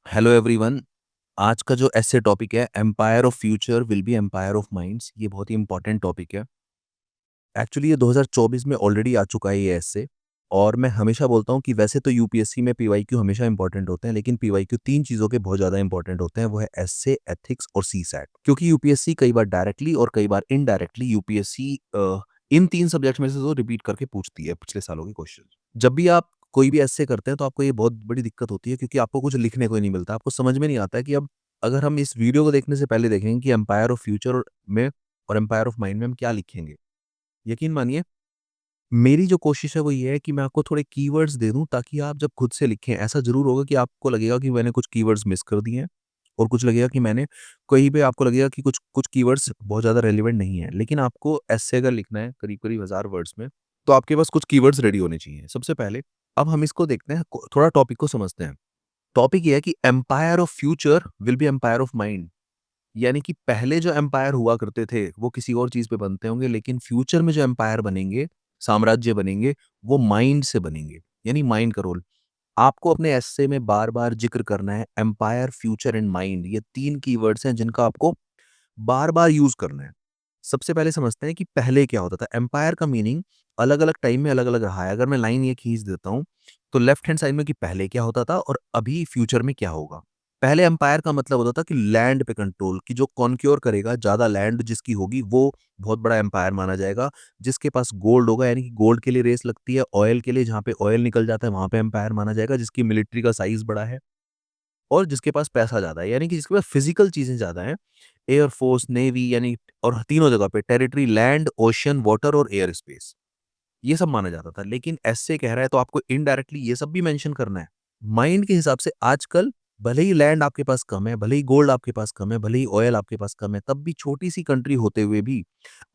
Hello everyone. आज का जो ऐसे टॉपिक है empire of future will be empire of minds, ये बहुत ही इंपॉर्टेंट टॉपिक है। एक्चुअली ये 2024 में ऑलरेडी आ चुका है ये ऐसे। और मैं हमेशा बोलता हूँ कि वैसे तो यूपीएससी में पीवाईक्यू हमेशा इंपॉर्टेंट होते हैं, लेकिन पीवाईक्यू तीन चीज़ों के बहुत ज़्यादा इंपॉर्टेंट होते हैं, वो है एसए, एथिक्स और सीसैट। क्योंकि यूपीएससी कई बार डायरेक्टली और कई बार इनडायरेक्टली यूपीएससी इन तीन सब्जेक्ट में से तो रिपीट करके पूछती है पिछले सालों के क्वेश्चन। जब भी आप कोई भी एसए करते हैं तो आपको ये बहुत बड़ी दिक्कत होती है, क्योंकि आपको कुछ लिखने को ही नहीं मिलता। आपको समझ में नहीं आता है कि अब अगर हम इस वीडियो को देखने से पहले देखेंगे कि एम्पायर ऑफ फ्यूचर में और एम्पायर ऑफ माइंड में हम क्या लिखेंगे, यकीन मानिए मेरी जो कोशिश है वो ये है कि मैं आपको थोड़े कीवर्ड्स दे दूं ताकि आप जब खुद से लिखें, ऐसा ज़रूर होगा कि आपको लगेगा कि मैंने कुछ कीवर्ड्स मिस कर दिए हैं और कुछ लगेगा कि मैंने कहीं पे आपको लगेगा कि कुछ कुछ कीवर्ड्स बहुत ज़्यादा रेलेवेंट नहीं है। लेकिन आपको ऐसे अगर लिखना है करीब-करीब 1000 वर्ड्स में, तो आपके पास कुछ कीवर्ड्स रेडी होने चाहिए। सबसे पहले अब हम इसको देखते हैं, थोड़ा टॉपिक को समझते हैं। टॉपिक ये है कि empire of future will be empire of mind. यानी कि पहले जो एम्पायर हुआ करते थे, वो किसी और चीज़ पे बनते होंगे, लेकिन फ्यूचर में जो एम्पायर बनेंगे, साम्राज्य बनेंगे, वो माइंड से बनेंगे, यानी माइंड का रोल। आपको अपने एस्से में बार-बार ज़िक्र करना है एम्पायर, फ्यूचर एंड माइंड, ये 3 कीवर्ड्स हैं जिनका आपको बार-बार यूज़ करना है। सबसे पहले समझते हैं कि पहले क्या होता था। एम्पायर का मीनिंग अलग-अलग टाइम में अलग-अलग रहा है। अगर मैं लाइन ये खींच देता हूँ, तो लेफ्ट हैंड साइड में कि पहले क्या होता था और अभी फ्यूचर में क्या होगा। पहले एम्पायर का मतलब होता था कि लैंड पे कंट्रोल, कि जो कॉन्क्योर करेगा, ज़्यादा लैंड जिसकी होगी, वो बहुत बड़ा एम्पायर माना जाएगा। जिसके पास गोल्ड होगा, यानी कि गोल्ड के लिए रेस लगती है, ऑयल के लिए, जहाँ पे ऑयल निकल जाता है, वहाँ पे एम्पायर माना जाएगा। जिसकी मिलिट्री का साइज़ बड़ा है और जिसके पास पैसा ज़्यादा है, यानी कि जिसके पास फिज़िकल चीज़ें ज़्यादा हैं, एयर फोर्स, नेवी, यानी और तीनों जगह पे टेरिटरी, लैंड, ओशन, वाटर और एयर स्पेस, ये सब माना जाता था। लेकिन ऐसे कह रहा है तो आपको इनडायरेक्टली ये सब भी मेंशन करना है। माइंड के हिसाब से आजकल भले ही लैंड आपके पास कम है, भले ही गोल्ड आपके पास कम है, भले ही ऑयल आपके पास कम है, तब भी छोटी-सी कंट्री होते हुए भी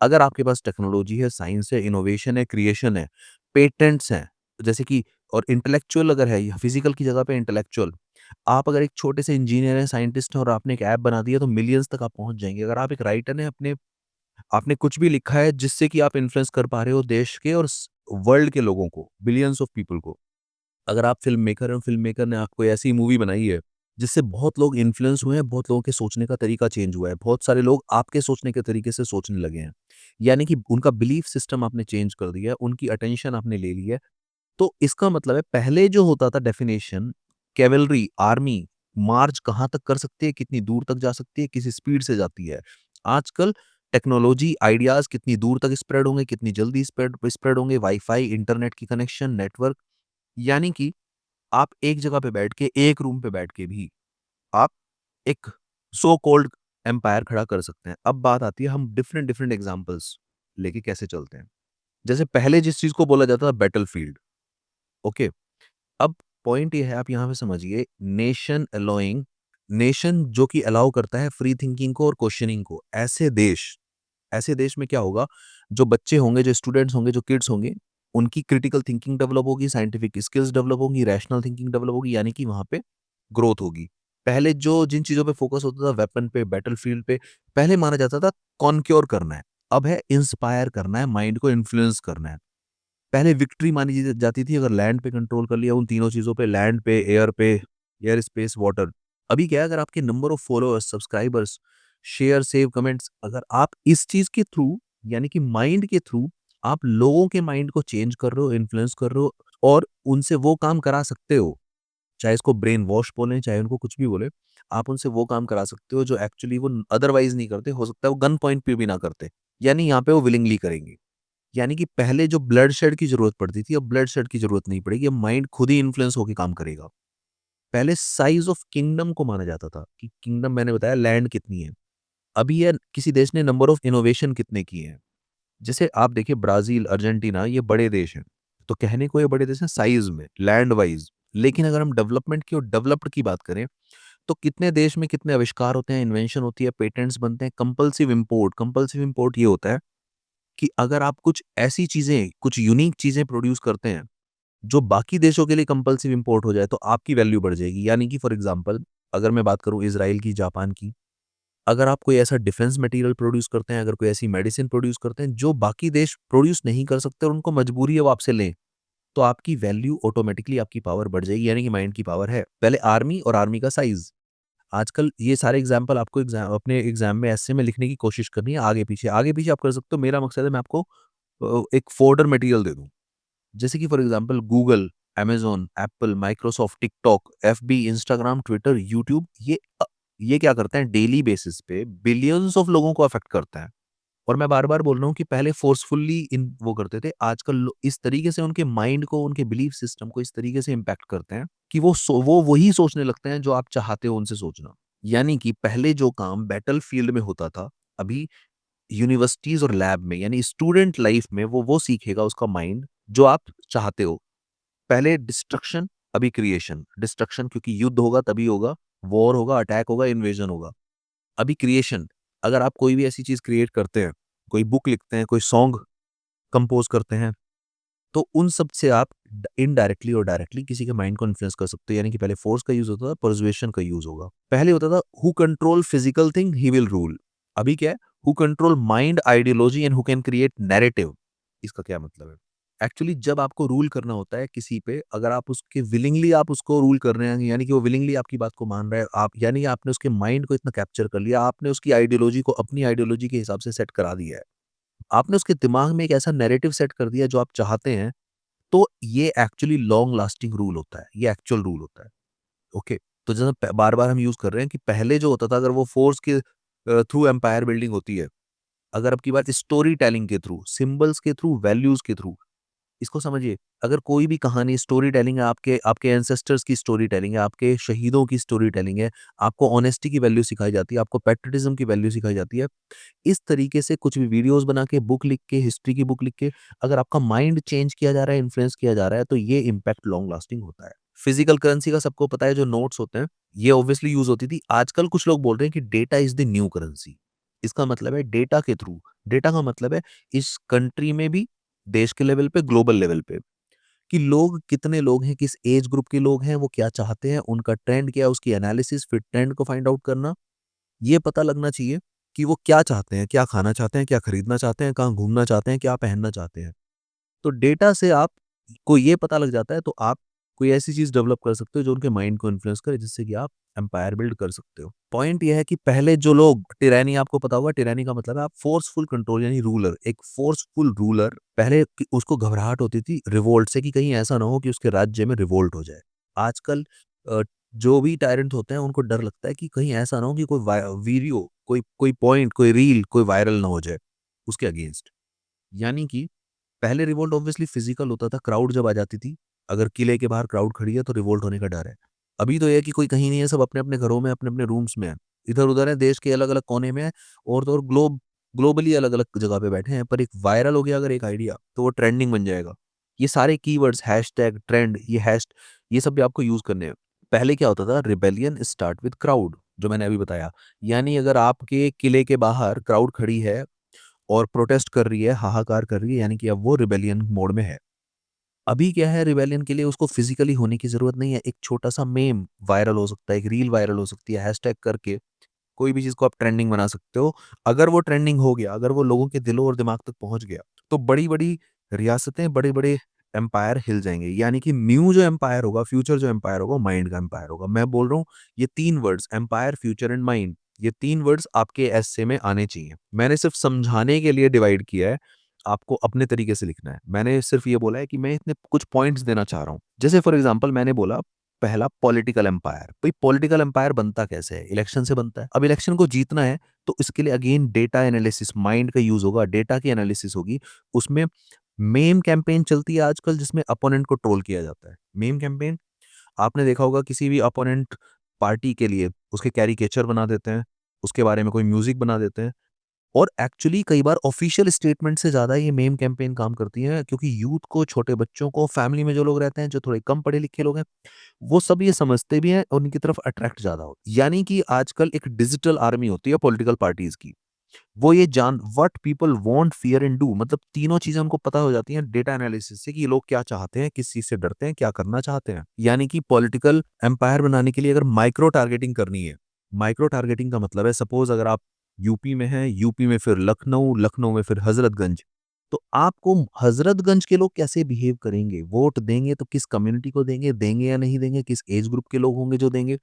अगर आपके पास टेक्नोलॉजी है, साइंस है, इनोवेशन है, क्रिएशन है, पेटेंट्स हैं, जैसे कि और इंटेलेक्चुअल अगर है, फिज़िकल की जगह पे इंटेलेक्चुअल, आप अगर एक छोटे से इंजीनियर हैं, साइंटिस्ट हैं और आपने एक ऐप बना दी है, तो मिलियंस तक आप पहुँच जाएँगे। अगर आप एक राइटर हैं, अपने आपने कुछ भी लिखा है जिससे कि आप इन्फ्लुएंस कर पा रहे हो देश के और वर्ल्ड के लोगों को, बिलियंस ऑफ पीपल को। अगर आप फ़िल्म मेकर हैं, फ़िल्म मेकर ने आपको ऐसी मूवी बनाई है, जिससे बहुत लोग इन्फ्लुएंस हुए हैं, बहुत लोगों के सोचने का तरीका चेंज हुआ है। बहुत सारे लोग आपके सोचने के तरीके से सोचने लगे हैं। यानी कि उनका बिलीफ सिस्टम आपने चेंज कर दिया है, उनकी अटेंशन आपने ले ली है। तो इसका मतलब है पहले जो होता था डेफिनेशन, कैवलरी, आर्मी मार्च कहाँ तक कर सकती है, कितनी दूर तक जा सकती है, किस स्पीड से जाती है। आजकल टेक्नोलॉजी, आइडियाज़ कितनी दूर तक स्प्रेड होंगे, कितनी जल्दी स्प्रेड स्प्रेड होंगे, वाई-फाई, इंटरनेट की कनेक्शन, नेटवर्क, यानी कि आप एक जगह पे बैठ के, एक रूम पे बैठ के भी आप एक सो कॉल्ड एम्पायर खड़ा कर सकते हैं। अब बात आती है हम डिफरेंट डिफरेंट एग्ज़ाम्पल्स लेके कैसे चलते हैं। जैसे पहले जिस चीज़ को बोला जाता था बैटलफ़ील्ड, ओके? अब पॉइंट ये है, आप यहाँ पे समझिए, नेशन अलाउइंग, नेशन जो कि अलाउ करता है फ्री थिंकिंग को और क्वेश्चनिंग को। ऐसे देश में क्या होगा, जो बच्चे होंगे, जो स्टूडेंट्स होंगे, जो किड्स होंगे, उनकी क्रिटिकल थिंकिंग डेवलप होगी, साइंटिफिक स्किल्स डेवलप होंगी, रैशनल थिंकिंग डेवलप होगी, यानी कि वहाँ पे ग्रोथ होगी। पहले जो जिन चीज़ों पे फोकस होता था, वेपन पे, बैटलफील्ड पे, पहले माना जाता था कॉन्क्योर करना है, अब है इंस्पायर करना है, माइंड को इन्फ्लुएंस करना है। पहले विक्ट्री मानी जाती थी अगर लैंड पे कंट्रोल कर लिया, उन तीनों चीज़ों पे, लैंड पे, एयर स्पेस, वाटर। अभी क्या है, अगर आपके number of followers, subscribers, share, save, comments, अगर आप इस चीज़ के थ्रू, यानी कि माइंड के थ्रू आप लोगों के माइंड को चेंज कर रहे हो, इन्फ्लुएंस कर रहे हो और उनसे वो काम करा सकते हो, चाहे इसको ब्रेन वॉश बोलें, चाहे उनको कुछ भी बोलें, आप उनसे वो काम करा सकते हो जो एक्चुअली वो अदरवाइज़ नहीं करते, हो सकता है वो गन पॉइंट पे भी ना करते, यानी यहाँ पे वो विलिंगली करेंगे। यानी कि पहले जो ब्लड शेड की ज़रूरत पड़ती थी, अब ब्लड शेड की ज़रूरत नहीं पड़ेगी, अब माइंड खुद ही इन्फ्लुएंस होके काम करेगा। पहले साइज़ ऑफ किंगडम को माना जाता था कि किंगडम, मैंने बताया लैंड कितनी है। अभी ये किसी देश ने नंबर ऑफ इनोवेशन कितने किए हैं। जैसे आप देखिए ब्राज़ील, अर्जेंटीना, ये बड़े देश हैं। तो कहने को ये बड़े देश हैं साइज़ में, लैंड वाइज़। लेकिन अगर हम डेवलपमेंट की और डेवलप्ड की बात करें, तो कितने देश में कितने आविष्कार होते हैं, इन्वेंशन होती है, पेटेंट्स बनते हैं, कंपल्सिव इम्पोर्ट ये होता है कि अगर आप कुछ ऐसी चीज़ें, कुछ यूनिक चीज़ें प्रोड्यूस करते हैं, जो बाकी देशों के लिए कंपल्सिव इम्पोर्ट हो जाए, तो आपकी वैल्यू बढ़ जाएगी। यानी कि फॉर एग्ज़ाम्पल अगर मैं बात करूँ इज़राइल की, जापान की, अगर आप कोई ऐसा डिफेंस मटीरियल प्रोड्यूस करते हैं, अगर कोई ऐसी मेडिसिन प्रोड्यूस करते हैं, जो बाकी देश प्रोड्यूस नहीं कर सकते और उनको मजबूरी है वो आपसे लें, तो आपकी वैल्यू ऑटोमेटिकली आपकी पावर बढ़ जाएगी, यानी कि माइंड की पावर है। पहले आर्मी और आर्मी का साइज़, आजकल ये सारे एग्ज़ाम्पल आपको अपने एग्ज़ाम में ऐसे में लिखने की कोशिश करनी है आगे-पीछे। आगे-पीछे आप कर सकते हो, मेरा मकसद है मैं आपको एक फ़ोल्डर मटेरियल दे दूँ। जैसे कि for example Google, Amazon, Apple, Microsoft, TikTok, FB, Instagram, Twitter, YouTube, ये क्या करते हैं डेली बेसिस पे बिलियंस ऑफ लोगों को अफ़ेक्ट करता है। और मैं बार-बार बोल रहा हूँ कि पहले फ़ोर्सफुली इन वो करते थे, आजकल लो इस तरीके से उनके माइंड को, उनके बिलीफ सिस्टम को इस तरीके से इम्पैक्ट करते हैं कि वो वही सोचने लगते हैं जो आप चाहते हो उनसे सोचना। यानी कि पहले जो काम बैटलफ़ील्ड में होता था, अभी यूनिवर्सिटीज़ और लैब में, यानी स्टूडेंट लाइफ़ में वो सीखेगा उसका माइंड जो आप चाहते हो। पहले डिस्ट्रक्शन, अभी क्रिएशन। डिस्ट्रक्शन क्योंकि युद्ध होगा तभी होगा, वॉर होगा, अटैक होगा, इन्वेजन होगा। अभी क्रिएशन, अगर आप कोई भी ऐसी चीज़ क्रिएट करते हैं, कोई बुक लिखते हैं, कोई सॉन्ग कंपोज़ करते हैं, तो उन सब से आप इनडायरेक्टली और डायरेक्टली किसी के माइंड को इन्फ्लुएंस कर सकते हो। यानी कि पहले फोर्स का यूज़ होता था, पर्सुएशन का यूज़ होगा। पहले होता था who control physical thing he will rule. अभी क्या है, who control mind, ideology and who can create narrative. इसका क्या मतलब है? एक्चुअली जब आपको रूल करना होता है किसी पे, अगर आप उसके विलिंगली आप उसको रूल कर रहे हैं, यानी कि वो विलिंगली आपकी बात को मान रहा है, आप यानी आपने उसके माइंड को इतना कैप्चर कर लिया, आपने उसकी आइडियोलॉजी को अपनी आइडियोलॉजी के हिसाब से सेट करा दिया है। आपने उसके दिमाग में एक ऐसा नैरेटिव सेट कर दिया जो आप चाहते हैं, तो ये एक्चुअली लॉन्ग लास्टिंग रूल होता है, ये एक्चुअल रूल होता है, ओके? तो जैसे बार-बार हम यूज़ कर रहे हैं कि पहले जो होता था, अगर वो फ़ोर्स के थ्रू एम्पायर बिल्डिंग होती है, अगर अब की बात स्टोरी टेलिंग के थ्रू, सिंबल्स के थ्रू, वैल्यूज़ के थ्रू, इसको समझिए, अगर कोई भी कहानी स्टोरी टेलिंग है, आपके आपके एंसेस्टर्स की स्टोरी टेलिंग है, आपके शहीदों की स्टोरी टेलिंग है, आपको ऑनेस्टी की वैल्यू सिखाई जाती है, आपको पैट्रियटिज़्म की वैल्यू सिखाई जाती है। इस तरीके से कुछ भी वीडियोज़ बना के, बुक लिख के, हिस्ट्री की बुक लिख के, अगर आपका माइंड चेंज किया जा रहा है, इन्फ्लुएंस किया जा रहा है, तो ये इम्पैक्ट लॉन्ग लास्टिंग होता है। फिजिकल करेंसी का सबको पता है, जो नोट्स होते हैं, ये ऑब्वियसली यूज़ होती थी। आजकल कुछ लोग बोल रहे हैं कि data is the new currency. इसका मतलब है डेटा के थ्रू, डेटा का मतलब है इस कंट्री में भी, देश के लेवल पे, ग्लोबल लेवल पे, कि लोग कितने लोग हैं, किस एज ग्रुप के लोग हैं, वो क्या चाहते हैं, उनका ट्रेंड क्या है, उसकी एनालिसिस, फिर ट्रेंड को फाइंड आउट करना। ये पता लगना चाहिए कि वो क्या चाहते हैं, क्या खाना चाहते हैं, क्या खरीदना चाहते हैं, कहाँ घूमना चाहते हैं, क्या पहनना चाहते हैं। तो डेटा से आप को ये पता लग जाता है, तो आप कोई ऐसी चीज़ डेवलप कर सकते हो जो उनके माइंड को इन्फ्लुएंस करे, जिससे कि आप एम्पायर बिल्ड कर सकते हो। पॉइंट ये है कि पहले जो लोग टिरैनी, आपको पता होगा टिरैनी का मतलब है आप फोर्सफुल कंट्रोल, यानी रूलर, एक फोर्सफुल रूलर। पहले उसको घबराहट होती थी रिवोल्ट से कि कहीं ऐसा ना हो कि उसके राज्य में रिवोल्ट हो जाए। आजकल जो भी टायरेंट होते हैं उनको डर लगता है कि कहीं ऐसा ना हो कि कोई वीडियो, कोई कोई पॉइंट, कोई रील, कोई वायरल ना हो जाए उसके अगेंस्ट। यानी कि पहले रिवोल्ट ऑब्वियसली फिजिकल होता था, क्राउड जब आ जाती थी, अगर किले के बाहर क्राउड खड़ी है तो रिवोल्ट होने का डर है। अभी तो ये है कि कोई कहीं नहीं है, सब अपने-अपने घरों में, अपने-अपने रूम्स में है। इधर-उधर है, देश के अलग-अलग कोने में है, और तो और ग्लोबली अलग-अलग जगह पे बैठे हैं, पर एक वायरल हो गया अगर एक आइडिया, तो वो ट्रेंडिंग बन जाएगा। ये सारे कीवर्ड्स, हैशटैग, ट्रेंड, ये सब भी आपको यूज़ करने हैं। पहले क्या होता था, रिबेलियन स्टार्ट विद क्राउड, जो मैंने अभी बताया। यानी अगर आपके किले के बाहर क्राउड खड़ी है और प्रोटेस्ट कर रही है, हाहाकार कर रही है, यानी कि अब वो रिबेलियन मोड में है। अभी क्या है, रिबेलियन के लिए उसको फिज़िकली होने की ज़रूरत नहीं है, एक छोटा-सा मेम वायरल हो सकता है, एक रील वायरल हो सकती है, हैशटैग करके कोई भी चीज़ को आप ट्रेंडिंग बना सकते हो। अगर वो ट्रेंडिंग हो गया, अगर वो लोगों के दिलों और दिमाग तक पहुँच गया, तो बड़ी-बड़ी रियासतें, बड़े-बड़े एम्पायर हिल जाएँगे। यानी कि न्यू जो एम्पायर होगा, फ्यूचर जो एम्पायर होगा, वो माइंड का एम्पायर होगा। मैं बोल रहा हूँ, ये 3 words, empire, future and mind, ये 3 वर्ड्स आपके एस्से में आने चाहिए। मैंने सिर्फ़ समझाने के लिए डिवाइड किया है, आपको अपने तरीके से लिखना है। मैंने सिर्फ़ ये बोला है कि मैं इतने कुछ पॉइंट्स देना चाह रहा हूँ। जैसे फॉर एग्ज़ाम्पल मैंने बोला, पहला पॉलिटिकल एम्पायर। भई पॉलिटिकल एम्पायर बनता कैसे है? इलेक्शन से बनता है। अब इलेक्शन को जीतना है, तो इसके लिए अगेन डेटा एनालिसिस, माइंड का यूज़ होगा, डेटा की एनालिसिस होगी। उसमें मीम कैंपेन चलती है आजकल, जिसमें अपोनेंट को ट्रोल किया जाता है। मीम कैंपेन, आपने देखा होगा, किसी भी अपोनेंट पार्टी के लिए उसके कैरिकेचर बना देते हैं, उसके बारे में कोई म्यूज़िक बना देते हैं। और एक्चुअली कई बार ऑफिशियल स्टेटमेंट से ज़्यादा ये मीम कैंपेन काम करती है, क्योंकि यूथ को, छोटे बच्चों को, फैमिली में जो लोग रहते हैं, जो थोड़े कम पढ़े लिखे लोग हैं, वो सब ये समझते भी हैं और उनकी तरफ अट्रैक्ट ज़्यादा होते हैं। यानी कि आजकल एक डिजिटल आर्मी होती है पॉलिटिकल पार्टीज़ की। वो ये जान what people want, fear and do, मतलब तीनों चीज़ें उनको पता हो जाती हैं डेटा एनालिसिस से, कि ये लोग क्या चाहते हैं, किस चीज़ से डरते हैं, क्या करना चाहते हैं। यानी कि पॉलिटिकल एम्पायर बनाने के लिए अगर माइक्रो टारगेटिंग करनी है, माइक्रो टारगेटिंग का मतलब है, सपोज़ अगर आप यूपी में हैं, यूपी में फिर लखनऊ, लखनऊ में फिर हज़रतगंज, तो आपको हज़रतगंज के लोग कैसे बिहेव करेंगे, वोट देंगे तो किस कम्युनिटी को देंगे या नहीं देंगे, किस एज ग्रुप के लोग होंगे जो देंगे।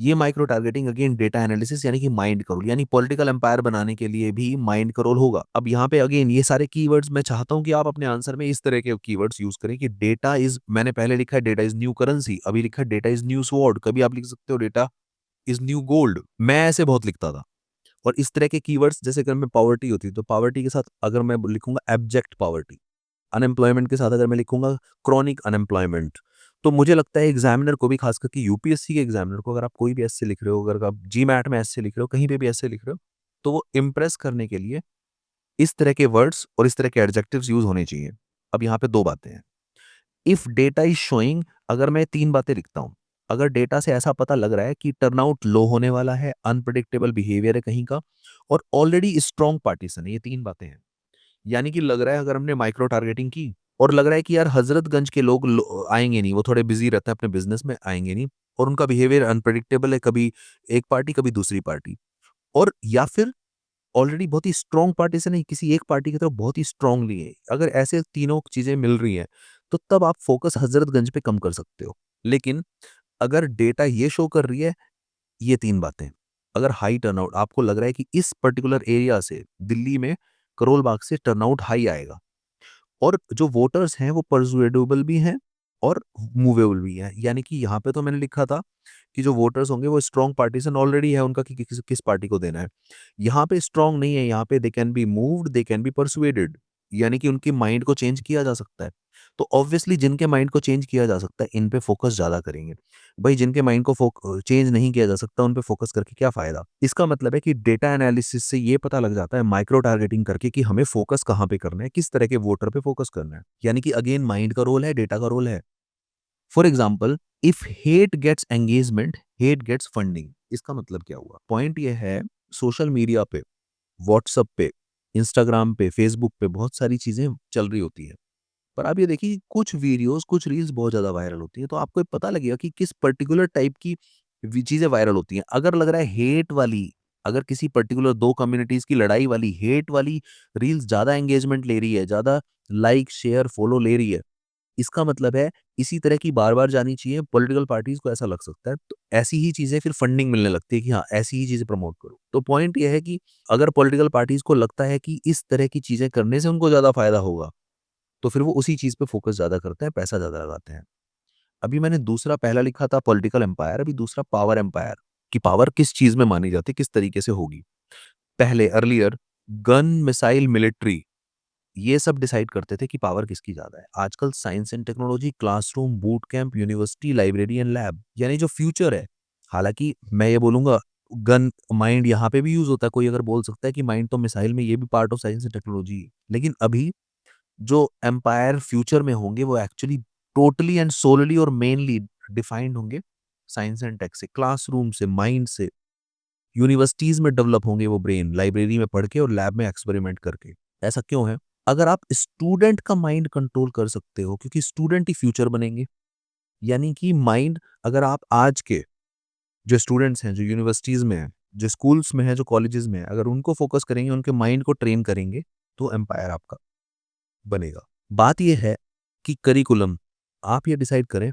ये micro targeting again data analysis यानी कि माइंड का रोल, यानी पॉलिटिकल एम्पायर बनाने के लिए भी माइंड का रोल होगा। अब यहाँ पे अगेन ये सारे कीवर्ड्स मैं चाहता हूँ कि आप अपने आंसर में इस तरह के कीवर्ड्स यूज़ करें कि डेटा इज़, मैंने पहले लिखा है डेटा इज़ न्यू करेंसी, अभी लिखा है डेटा इज़ न्यू स्वॉर्ड, कभी आप लिख सकते हो डेटा इज़ न्यू गोल्ड। मैं ऐसे बहुत लिखता था। और इस तरह के कीवर्ड्स जैसे अगर मैं पॉवर्टी होती तो पॉवर्टी के साथ अगर मैं लिखूंगा एब्जेक्ट पॉवर्टी, अनएम्प्लॉयमेंट के साथ अगर मैं लिखूंगा क्रॉनिक अनएम्प्लॉयमेंट, तो मुझे लगता है एग्जामिनर को भी, खास करके यूपीएससी के एग्जामिनर को, अगर आप कोई भी ऐसे लिख रहे हो, अगर आप जी मैट में ऐसे लिख रहे हो, कहीं पे भी ऐसे लिख रहे हो, तो वो इम्प्रेस करने के लिए इस तरह के वर्ड्स और इस तरह के एडजेक्टिव्स यूज होने चाहिए। अब यहाँ पे दो बातें हैं। इफ डेटा इज शोइंग, अगर मैं तीन बातें लिखता हूं, अगर डेटा से ऐसा पता लग रहा है कि टर्नआउट लो होने वाला है, अनप्रडिक्टेबल बिहेवियर है कहीं का, और ऑलरेडी स्ट्रॉन्ग पार्टीशन है, ये तीन बातें हैं। यानी कि लग रहा है अगर हमने माइक्रो टारगेटिंग की और लग रहा है कि यार हजरतगंज के लोग आएंगे नहीं, वो थोड़े बिजी रहते हैं अपने बिजनेस में, आएंगे नहीं, और उनका बिहेवियर अनप्रडिक्टेबल है, कभी एक पार्टी कभी दूसरी पार्टी, और या फिर ऑलरेडी बहुत ही स्ट्रॉन्ग पार्टीशन है, किसी एक पार्टी की तरफ बहुत ही स्ट्रांगली है, अगर ऐसे तीनों चीजें मिल रही हैं, तो तब आप फोकस हजरतगंज पे कम कर सकते हो। लेकिन अगर डेटा ये शो कर रही है ये तीन बातें, अगर हाई टर्नआउट, आपको लग रहा है कि इस पर्टिकुलर एरिया से दिल्ली में करोल बाग से टर्नआउट हाई आएगा, और जो वोटर्स हैं वो परसुएडेबल भी हैं और मूवेबल भी हैं, यानी कि यहाँ पे तो मैंने लिखा था कि जो वोटर्स होंगे वो स्ट्रॉन्ग पार्टीशन ऑलरेडी है उनका कि किस पार्टी को देना है। यहाँ पे स्ट्रॉन्ग नहीं है, यहाँ पे they can be moved, they can be persuaded, यानी कि उनके माइंड को चेंज किया जा सकता है। तो ऑब्वियसली जिनके माइंड को चेंज किया जा सकता है इन पे फोकस ज्यादा करेंगे। भाई जिनके माइंड को चेंज नहीं किया जा सकता उन पे फोकस करके क्या फायदा। इसका मतलब है कि डेटा एनालिसिस से ये पता लग जाता है माइक्रो टारगेटिंग करके कि हमें फोकस कहाँ पे करना है, किस तरह के वोटर पे फोकस करना है, यानी कि अगेन माइंड का रोल है, डेटा का रोल है। For example, if hate gets engagement, hate gets funding, इसका मतलब क्या हुआ? पॉइंट ये है, सोशल मीडिया पे, व्हाट्सएप पे, इंस्टाग्राम पे, फेसबुक पे बहुत सारी चीजें चल रही होती है, पर आप ये देखिए कुछ वीडियोस, कुछ रील्स बहुत ज्यादा वायरल होती है, तो आपको ये पता लगेगा कि किस पर्टिकुलर टाइप की चीजें वायरल होती हैं। अगर लग रहा है हेट वाली, अगर किसी पर्टिकुलर दो कम्युनिटीज की लड़ाई वाली हेट वाली रील्स ज्यादा एंगेजमेंट ले रही है, ज्यादा लाइक शेयर फॉलो ले रही है, इसका मतलब है इसी तरह की बार-बार जानी चाहिए, पॉलिटिकल पार्टीज़ को ऐसा लग सकता है। तो ऐसी ही चीज़ें फिर फंडिंग मिलने लगती है कि हाँ, ऐसी ही चीज़ें प्रमोट करो। तो पॉइंट ये है कि अगर पॉलिटिकल पार्टीज़ को लगता है कि इस तरह की चीज़ें करने से उनको ज़्यादा फ़ायदा होगा, तो फिर वो उसी चीज़ पे फ़ोकस ज़्यादा करते हैं, पैसा ज़्यादा लगाते हैं। अभी मैंने दूसरा, पहला लिखा था पॉलिटिकल एम्पायर, अभी दूसरा पावर एम्पायर, कि पावर किस चीज़ में मानी जाती है, किस तरीके से होगी। पहले अर्लियर गन, मिसाइल, मिलिट्री, ये सब डिसाइड करते थे कि पावर किसकी ज़्यादा है। आजकल science and technology, classroom, boot camp, university, library and lab, यानी जो फ्यूचर है। हालाँकि मैं ये बोलूँगा गन, माइंड यहाँ पे भी यूज़ होता है। कोई अगर बोल सकता है कि माइंड तो मिसाइल में, ये भी part of science and technology है। लेकिन अभी जो एम्पायर फ्यूचर में होंगे वो एक्चुअली टोटली एंड सोलली और मेनली डिफाइंड होंगे साइंस एंड टेक से, क्लासरूम से, माइंड से। यूनिवर्सिटीज़ में डेवलप होंगे वो ब्रेन, लाइब्रेरी में पढ़ के और लैब में एक्सपेरिमेंट करके। ऐसा क्यों है? अगर आप स्टूडेंट का माइंड कंट्रोल कर सकते हो, क्योंकि स्टूडेंट ही फ्यूचर बनेंगे, यानी कि माइंड, अगर आप आज के जो स्टूडेंट्स हैं, जो यूनिवर्सिटीज़ में हैं, जो स्कूल्स में हैं, जो कॉलेजेस में हैं, अगर उनको फोकस करेंगे, उनके माइंड को ट्रेन करेंगे, तो एम्पायर आपका बनेगा। बात ये है कि करिकुलम, आप ये डिसाइड करें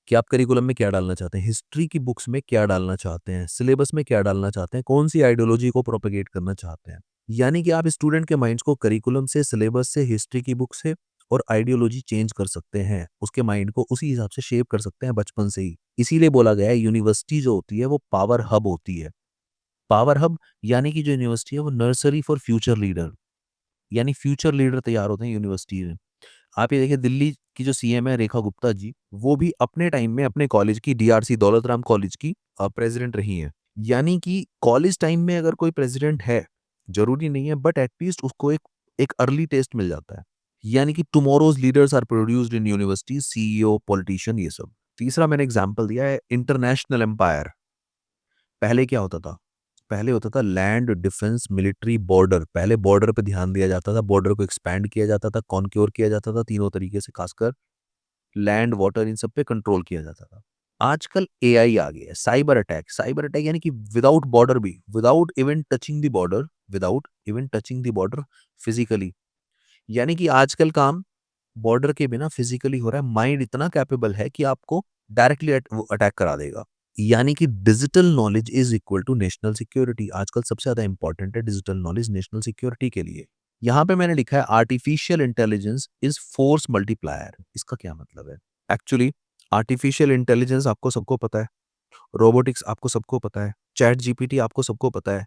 कि आप करिकुलम में क्या डालना चाहते हैं, हिस्ट्री की बुक्स में क्या डालना चाहते हैं, सिलेबस में क्या डालना चाहते हैं, कौन सी आइडियोलॉजी को प्रोपेगेट करना चाहते हैं। यानी कि आप स्टूडेंट के माइंड्स को करिकुलम से, सिलेबस से, हिस्ट्री की बुक से और आइडियोलॉजी चेंज कर सकते हैं, उसके माइंड को उसी हिसाब से शेप कर सकते हैं बचपन से ही। इसीलिए बोला गया है यूनिवर्सिटी जो होती है वो पावर हब होती है। पावर हब यानी कि जो यूनिवर्सिटी है वो नर्सरी फॉर फ्यूचर लीडर, यानी फ्यूचर लीडर तैयार होते हैं यूनिवर्सिटी में। आप ये देखिए दिल्ली की जो सीएम है रेखा गुप्ता जी, वो भी अपने टाइम में अपने कॉलेज की, डीआरसी दौलत राम कॉलेज की प्रेज़िडेंट रही हैं। यानी कि कॉलेज टाइम में अगर कोई प्रेज़िडेंट है, ज़रूरी नहीं है बट एट लीस्ट उसको एक एक अर्ली टेस्ट मिल जाता है। यानी कि tomorrow's leaders are produced in universities, CEO, politician, ये सब। तीसरा मैंने एग्ज़ाम्पल दिया है इंटरनेशनल एम्पायर। पहले क्या होता था? पहले होता था लैंड, डिफेंस, मिलिट्री, बॉर्डर। पहले बॉर्डर पे ध्यान दिया जाता था, बॉर्डर को एक्सपैंड किया जाता था, कॉन्क्योर किया जाता था, तीनों तरीके से, खासकर लैंड, वाटर, इन सब पे कंट्रोल किया जाता था। आजकल एआई आ गया है, साइबर अटैक यानी कि विदाउट बॉर्डर भी, without even touching the border physically, यानी कि आजकल काम बॉर्डर के बिना फिजिकली हो रहा है। माइंड इतना कैपेबल है कि आपको डायरेक्टली अटैक करा देगा। यानी कि digital knowledge is equal to national security. आजकल सबसे ज्यादा इंपॉर्टेंट है डिजिटल नॉलेज नेशनल सिक्योरिटी के लिए। यहाँ पे मैंने लिखा है artificial intelligence is force multiplier. इसका क्या मतलब है? एक्चुअली आर्टिफिशियल इंटेलिजेंस आपको सबको पता है, रोबोटिक्स आपको सबको पता है, चैट जीपीटी आपको सबको पता है।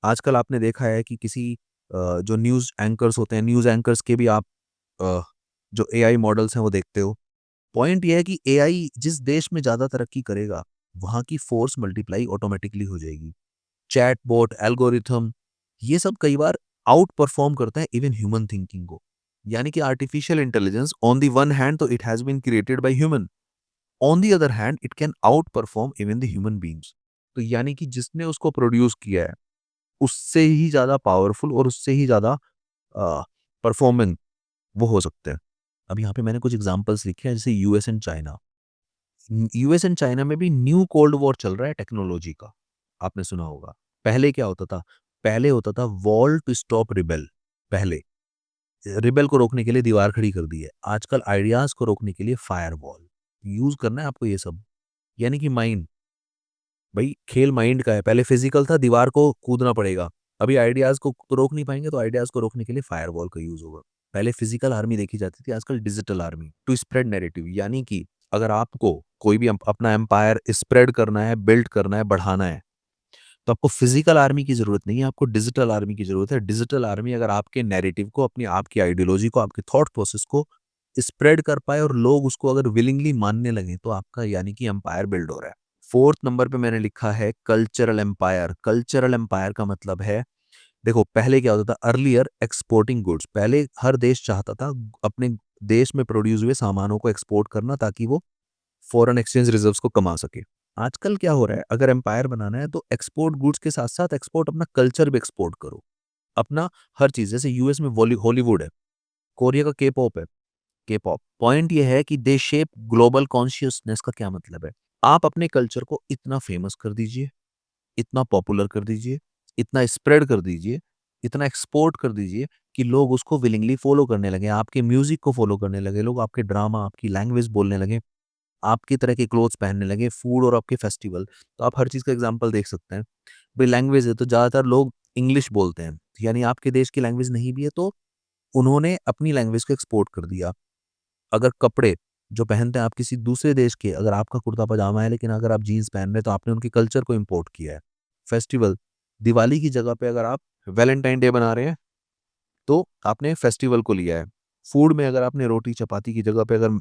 आजकल आपने देखा है कि किसी जो न्यूज़ एंकर्स होते हैं, न्यूज़ एंकर्स के भी आप अ, जो एआई मॉडल्स हैं वो देखते हो। पॉइंट ये है कि एआई जिस देश में ज़्यादा तरक्की करेगा, वहाँ की फोर्स मल्टीप्लाई ऑटोमेटिकली हो जाएगी। चैटबॉट, एल्गोरिथम ये सब कई बार आउट परफॉर्म करता है इवन ह्यूमन थिंकिंग को। यानी कि artificial intelligence on the one hand तो it has been created by human, on the other hand it can outperform even the human beings. तो यानी कि जिसने उसको प्रोड्यूस किया है, उससे ही ज़्यादा पावरफुल और उससे ही ज़्यादा परफॉर्मिंग वो हो सकते हैं। अब यहाँ पे मैंने कुछ एग्जांपल्स लिखे हैं जैसे US and China. US and China में भी न्यू कोल्ड वॉर चल रहा है टेक्नोलॉजी का। आपने सुना होगा। पहले क्या होता था? पहले होता था वॉल टू स्टॉप रिबेल। पहले रिबेल को रोकने के लिए दीवार खड़ी कर दी है। आजकल आइडियाज को रोकने के लिए फायरवॉल यूज करना है आपको ये सब। यानी कि माइंड, भाई खेल माइंड का है। पहले फिजिकल था, दीवार को कूदना पड़ेगा। अभी आइडियाज को तो रोक नहीं पाएंगे, तो आइडियाज को रोकने के लिए फायरवॉल का यूज होगा। पहले फिजिकल आर्मी देखी जाती थी, आजकल digital army to spread narrative. यानी कि अगर आपको कोई भी अपना एम्पायर स्प्रेड करना है, बिल्ड करना है, बढ़ाना है, तो आपको फिजिकल आर्मी की जरूरत नहीं है, आपको डिजिटल आर्मी की जरूरत है। डिजिटल आर्मी अगर आपके नैरेटिव को, अपनी आपकी आइडियोलॉजी को, आपके थॉट प्रोसेस को स्प्रेड कर पाए और लोग उसको अगर विलिंगली मानने लगे, तो आपका यानी कि एम्पायर बिल्ड हो रहा है। फोर्थ नंबर पे मैंने लिखा है कल्चरल एम्पायर। कल्चरल एम्पायर का मतलब है, देखो पहले क्या होता था, अर्लियर एक्सपोर्टिंग गुड्स। पहले हर देश चाहता था अपने देश में प्रोड्यूस हुए सामानों को एक्सपोर्ट करना, ताकि वो फॉरेन एक्सचेंज रिजर्व्स को कमा सके। आजकल क्या हो रहा है, अगर एम्पायर बनाना है तो एक्सपोर्ट गुड्स के साथ साथ एक्सपोर्ट अपना कल्चर भी एक्सपोर्ट करो। अपना हर चीज, जैसे यूएस में हॉलीवुड है, कोरिया का के पॉप है। के पॉप पॉइंट ये है कि दे शेप ग्लोबल कॉन्शियसनेस। का क्या मतलब है? आप अपने कल्चर को इतना फेमस कर दीजिए, इतना पॉपुलर कर दीजिए, इतना स्प्रेड कर दीजिए, इतना एक्सपोर्ट कर दीजिए कि लोग उसको विलिंगली फॉलो करने लगे, आपके म्यूजिक को फॉलो करने लगे, लोग आपके ड्रामा, आपकी लैंग्वेज बोलने लगे, आपकी तरह के क्लोथ्स पहनने लगे, फूड और आपके फेस्टिवल। तो आप हर चीज़ का एग्जांपल देख सकते हैं। भाई लैंग्वेज है तो ज़्यादातर लोग इंग्लिश बोलते हैं, यानी आपके देश की लैंग्वेज नहीं भी है तो उन्होंने अपनी लैंग्वेज को एक्सपोर्ट कर दिया। अगर कपड़े जो पहनते हैं आप किसी दूसरे देश के, अगर आपका कुर्ता पजामा है लेकिन अगर आप जीन्स पहन रहे हैं, तो आपने उनके कल्चर को इम्पोर्ट किया है। फेस्टिवल, दिवाली की जगह पे अगर आप वैलेंटाइन डे बना रहे हैं, तो आपने फेस्टिवल को लिया है। फूड में अगर आपने रोटी चपाती की जगह पे अगर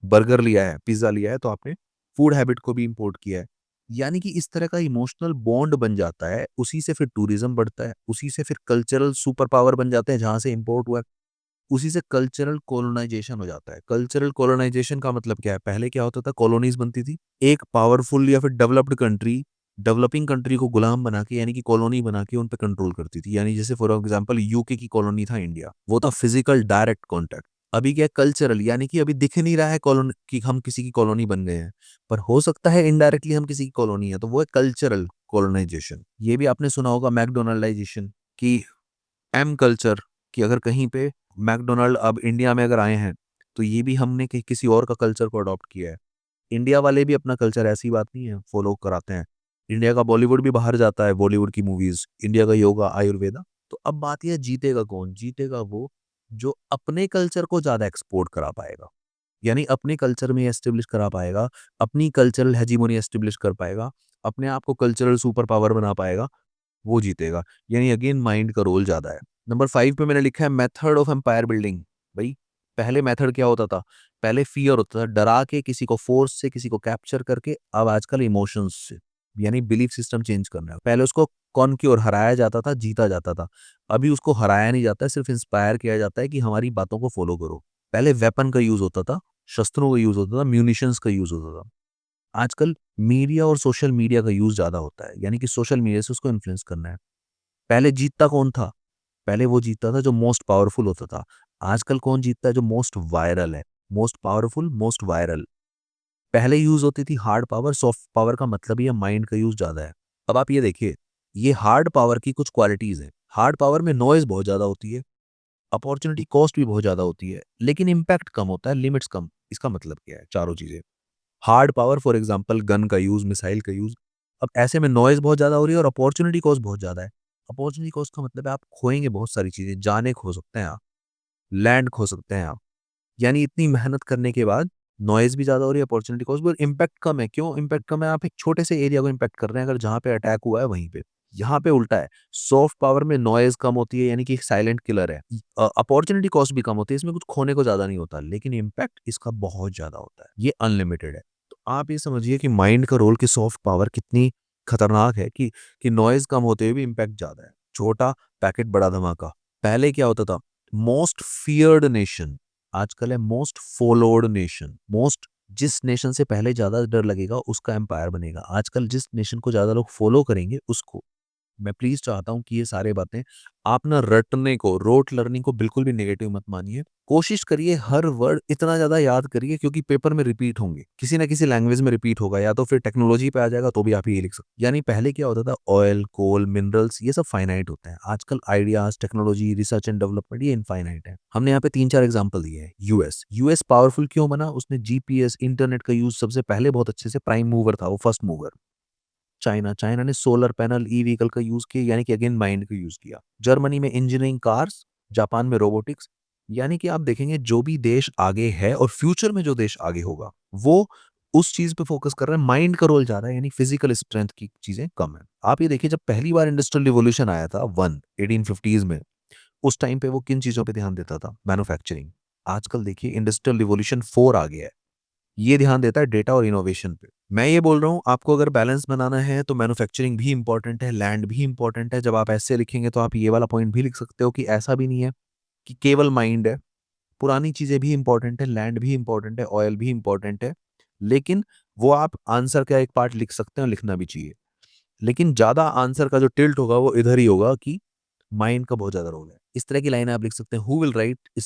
बर्गर लिया है, पिज़्ज़ा लिया है, तो आपने फूड हैबिट को भी इम्पोर्ट किया है। यानी कि इस तरह का इमोशनल बॉन्ड बन जाता है, उसी से फिर टूरिज़्म बढ़ता है, उसी से फिर कल्चरल सुपर पावर बन जाते हैं जहाँ से इम्पोर्ट हुआ है, उसी से कल्चरल कोलोनाइज़ेशन हो जाता है। कल्चरल कोलोनाइज़ेशन का मतलब क्या है? पहले क्या होता था, कॉलोनीज़ बनती थी। एक पावरफुल या फिर डेवलप्ड कंट्री, डेवलपिंग कंट्री को गुलाम बना के, यानी कि कॉलोनी बना के उन पे कंट्रोल करती थी। यानी जैसे फॉर एग्जांपल यूके की कॉलोनी था इंडिया, वो था फिजिकल डायरेक्ट कॉन्टैक्ट। अभी क्या है, कल्चरल, यानी कि अभी दिख नहीं रहा है कॉलोनी कि हम किसी की कॉलोनी बन गए हैं, पर हो सकता है इनडायरेक्टली हम किसी की कॉलोनी है, तो वो है कल्चरल कॉलोनाइजेशन। ये भी आपने सुना होगा मैकडोनल्डाइजेशन की, एम कल्चर, कि अगर कहीं पे मैकडोनल्ड अब इंडिया में अगर आए हैं, तो ये भी हमने किसी और का कल्चर को अडॉप्ट किया है। इंडिया वाले भी अपना कल्चर, ऐसी बात नहीं है, फॉलो कराते हैं। इंडिया का बॉलीवुड भी बाहर जाता है, बॉलीवुड की मूवीज, इंडिया का योगा, आयुर्वेदा। तो अब बात यह है, जीतेगा कौन? जीतेगा वो जो अपने कल्चर को ज्यादा एक्सपोर्ट करा पाएगा, यानी अपने कल्चर में एस्टेब्लिश करा पाएगा, अपनी कल्चरल हेजीमोनी एस्टेब्लिश कर पाएगा, अपने आप को कल्चरल सुपर पावर बना पाएगा, वो जीतेगा। यानी अगेन माइंड का रोल ज्यादा है। नंबर 5 पे मैंने लिखा है मेथड ऑफ एम्पायर बिल्डिंग। भाई पहले मेथड क्या होता था? पहले फियर होता था, डरा के किसी को, फोर्स से किसी को कैप्चर करके। अब आजकल इमोशंस से, यानी बिलीफ सिस्टम चेंज करना है। पहले उसको कॉन्क्योर, हराया जाता था, जीता जाता था। अभी उसको हराया नहीं जाता है, सिर्फ इंस्पायर किया जाता है कि हमारी बातों को फॉलो करो। पहले वेपन का यूज होता था, शस्त्रों का यूज होता था, म्यूनिशंस का यूज होता था। आजकल मीडिया और सोशल मीडिया का यूज ज्यादा होता है, यानी कि सोशल मीडिया से उसको इन्फ्लुएंस करना है। पहले जीतता कौन था? पहले वो जीतता था जो मोस्ट पावरफुल होता था। आजकल कौन जीतता है? जो मोस्ट वायरल है। Most powerful, most viral. पहले यूज होती थी हार्ड पावर, सॉफ्ट पावर का मतलब ही है माइंड का यूज ज्यादा है। अब आप ये देखिए, ये हार्ड पावर की कुछ क्वालिटीज हैं। हार्ड पावर में नॉइज बहुत ज्यादा होती है, अपॉर्चुनिटी कॉस्ट भी बहुत ज़्यादा होती है, लेकिन इम्पैक्ट कम होता है, लिमिट्स कम। इसका मतलब क्या है? चारों चीज़ें। Hard power for example gun का यूज़, मिसाइल का यूज़। अब ऐसे में नॉइज़ बहुत ज़्यादा हो रही है और अपॉर्चुनिटी कॉस्ट बहुत ज़्यादा है। अपॉर्चुनिटी कॉस्ट का मतलब है आप खोएँगे बहुत सारी चीज़ें, जानें खो सकते हैं आप, लैंड खो सकते हैं आप। यानी इतनी मेहनत करने के बाद नॉइज़ भी ज़्यादा हो रही है, अपॉर्चुनिटी कॉस्ट भी और इम्पैक्ट कम है। क्यों इम्पैक्ट कम है? आप एक छोटे से एरिया को इम्पैक्ट कर रहे हैं अगर जहाँ पे अटैक हुआ है वहीं पे। यहाँ पे उल्टा है, सॉफ्ट पावर में नॉइज़ कम होती है यानी कि एक साइलेंट किलर है। अपॉर्चुनिटी कॉस्ट भी कम होती है, इसमें कुछ खोने को ज़्यादा नहीं होता, लेकिन इम्पैक्ट इसका बहुत ज़्यादा होता है। ये अनलिमिटेड है। तो आप ये समझिए कि माइंड का रोल कि सॉफ्ट पावर कितनी खतरनाक है कि नॉइज़ कम होते हुए भी इम्पैक्ट ज़्यादा है। छोटा पैकेट बड़ा धमाका। पहले क्या होता था? मोस्ट फियर्ड नेशन आजकल है मोस्ट फॉलोड नेशन। मोस्ट जिस नेशन से पहले ज़्यादा डर लगेगा उसका एम्पायर बनेगा। आजकल जिस नेशन को ज़्यादा लोग फॉलो करेंगे उसको। मैं प्लीज़ चाहता हूँ कि ये सारे बातें आप ना रटने को, रोट लर्निंग को बिल्कुल भी नेगेटिव मत मानिए। कोशिश करिए हर वर्ड इतना ज़्यादा याद करिए क्योंकि पेपर में रिपीट होंगे। किसी न किसी लैंग्वेज में रिपीट होगा या तो फिर टेक्नोलॉजी पे आ जाएगा तो भी आप ये लिख सकते यानी पहले क्या होता था ऑयल, कोल, मिनरल्स ये सब फाइनाइट होते हैं। आजकल ideas, technology, research and development ये इनफाइनाइट है। हमने यहाँ पे 3-4 एग्ज़ाम्पल दिए हैं। यूएस, यूएस पावरफुल क्यों बना? उसने जीपीएस, इंटरनेट का यूज़ सबसे पहले बहुत अच्छे से प्राइम मूवर था, वो फर्स्ट मूवर। चाइना, चाइना ने सोलर पैनल, ई-व्हीकल का यूज़ किया यानी कि अगेन माइंड का यूज़ किया। जर्मनी में इंजीनियरिंग कार्स, जापान में रोबोटिक्स यानी कि आप देखेंगे जो भी देश आगे है और फ्यूचर में जो देश आगे होगा, वो उस चीज़ पे फ़ोकस कर रहा है, माइंड का रोल ज़्यादा है यानी फिज़िकल स्ट्रेंथ की चीज़ें कम है। आप ये देखिए जब पहली बार इंडस्ट्रियल रिवॉल्यूशन आया था 1850s में, उस टाइम पे वो किन चीज़ों पे ध्यान देता था? मैन्युफैक्चरिंग। आजकल देखिए इंडस्ट्रियल रिवॉल्यूशन 4 आ गया है। ये ध्यान देता है डेटा और इनोवेशन पे। मैं ये बोल रहा हूँ आपको अगर बैलेंस बनाना है तो मैन्युफैक्चरिंग भी इम्पोर्टेंट है, लैंड भी इम्पोर्टेंट है। जब आप ऐसे लिखेंगे तो आप ये वाला पॉइंट भी लिख सकते हो कि ऐसा भी नहीं है कि केवल माइंड है। पुरानी चीज़ें भी इम्पोर्टेंट है, लैंड भी इम्पोर्टेंट है, ऑयल भी इम्पोर्टेंट है। लेकिन वो आप आंसर का एक पार्ट लिख सकते हैं और लिखना भी चाहिए। लेकिन ज़्यादा आंसर का जो टिल्ट होगा वो इधर ही होगा कि माइंड का बहुत ज़्यादा रोल है। इस तरह की लाइनें आप लिख सकते हैं who will write the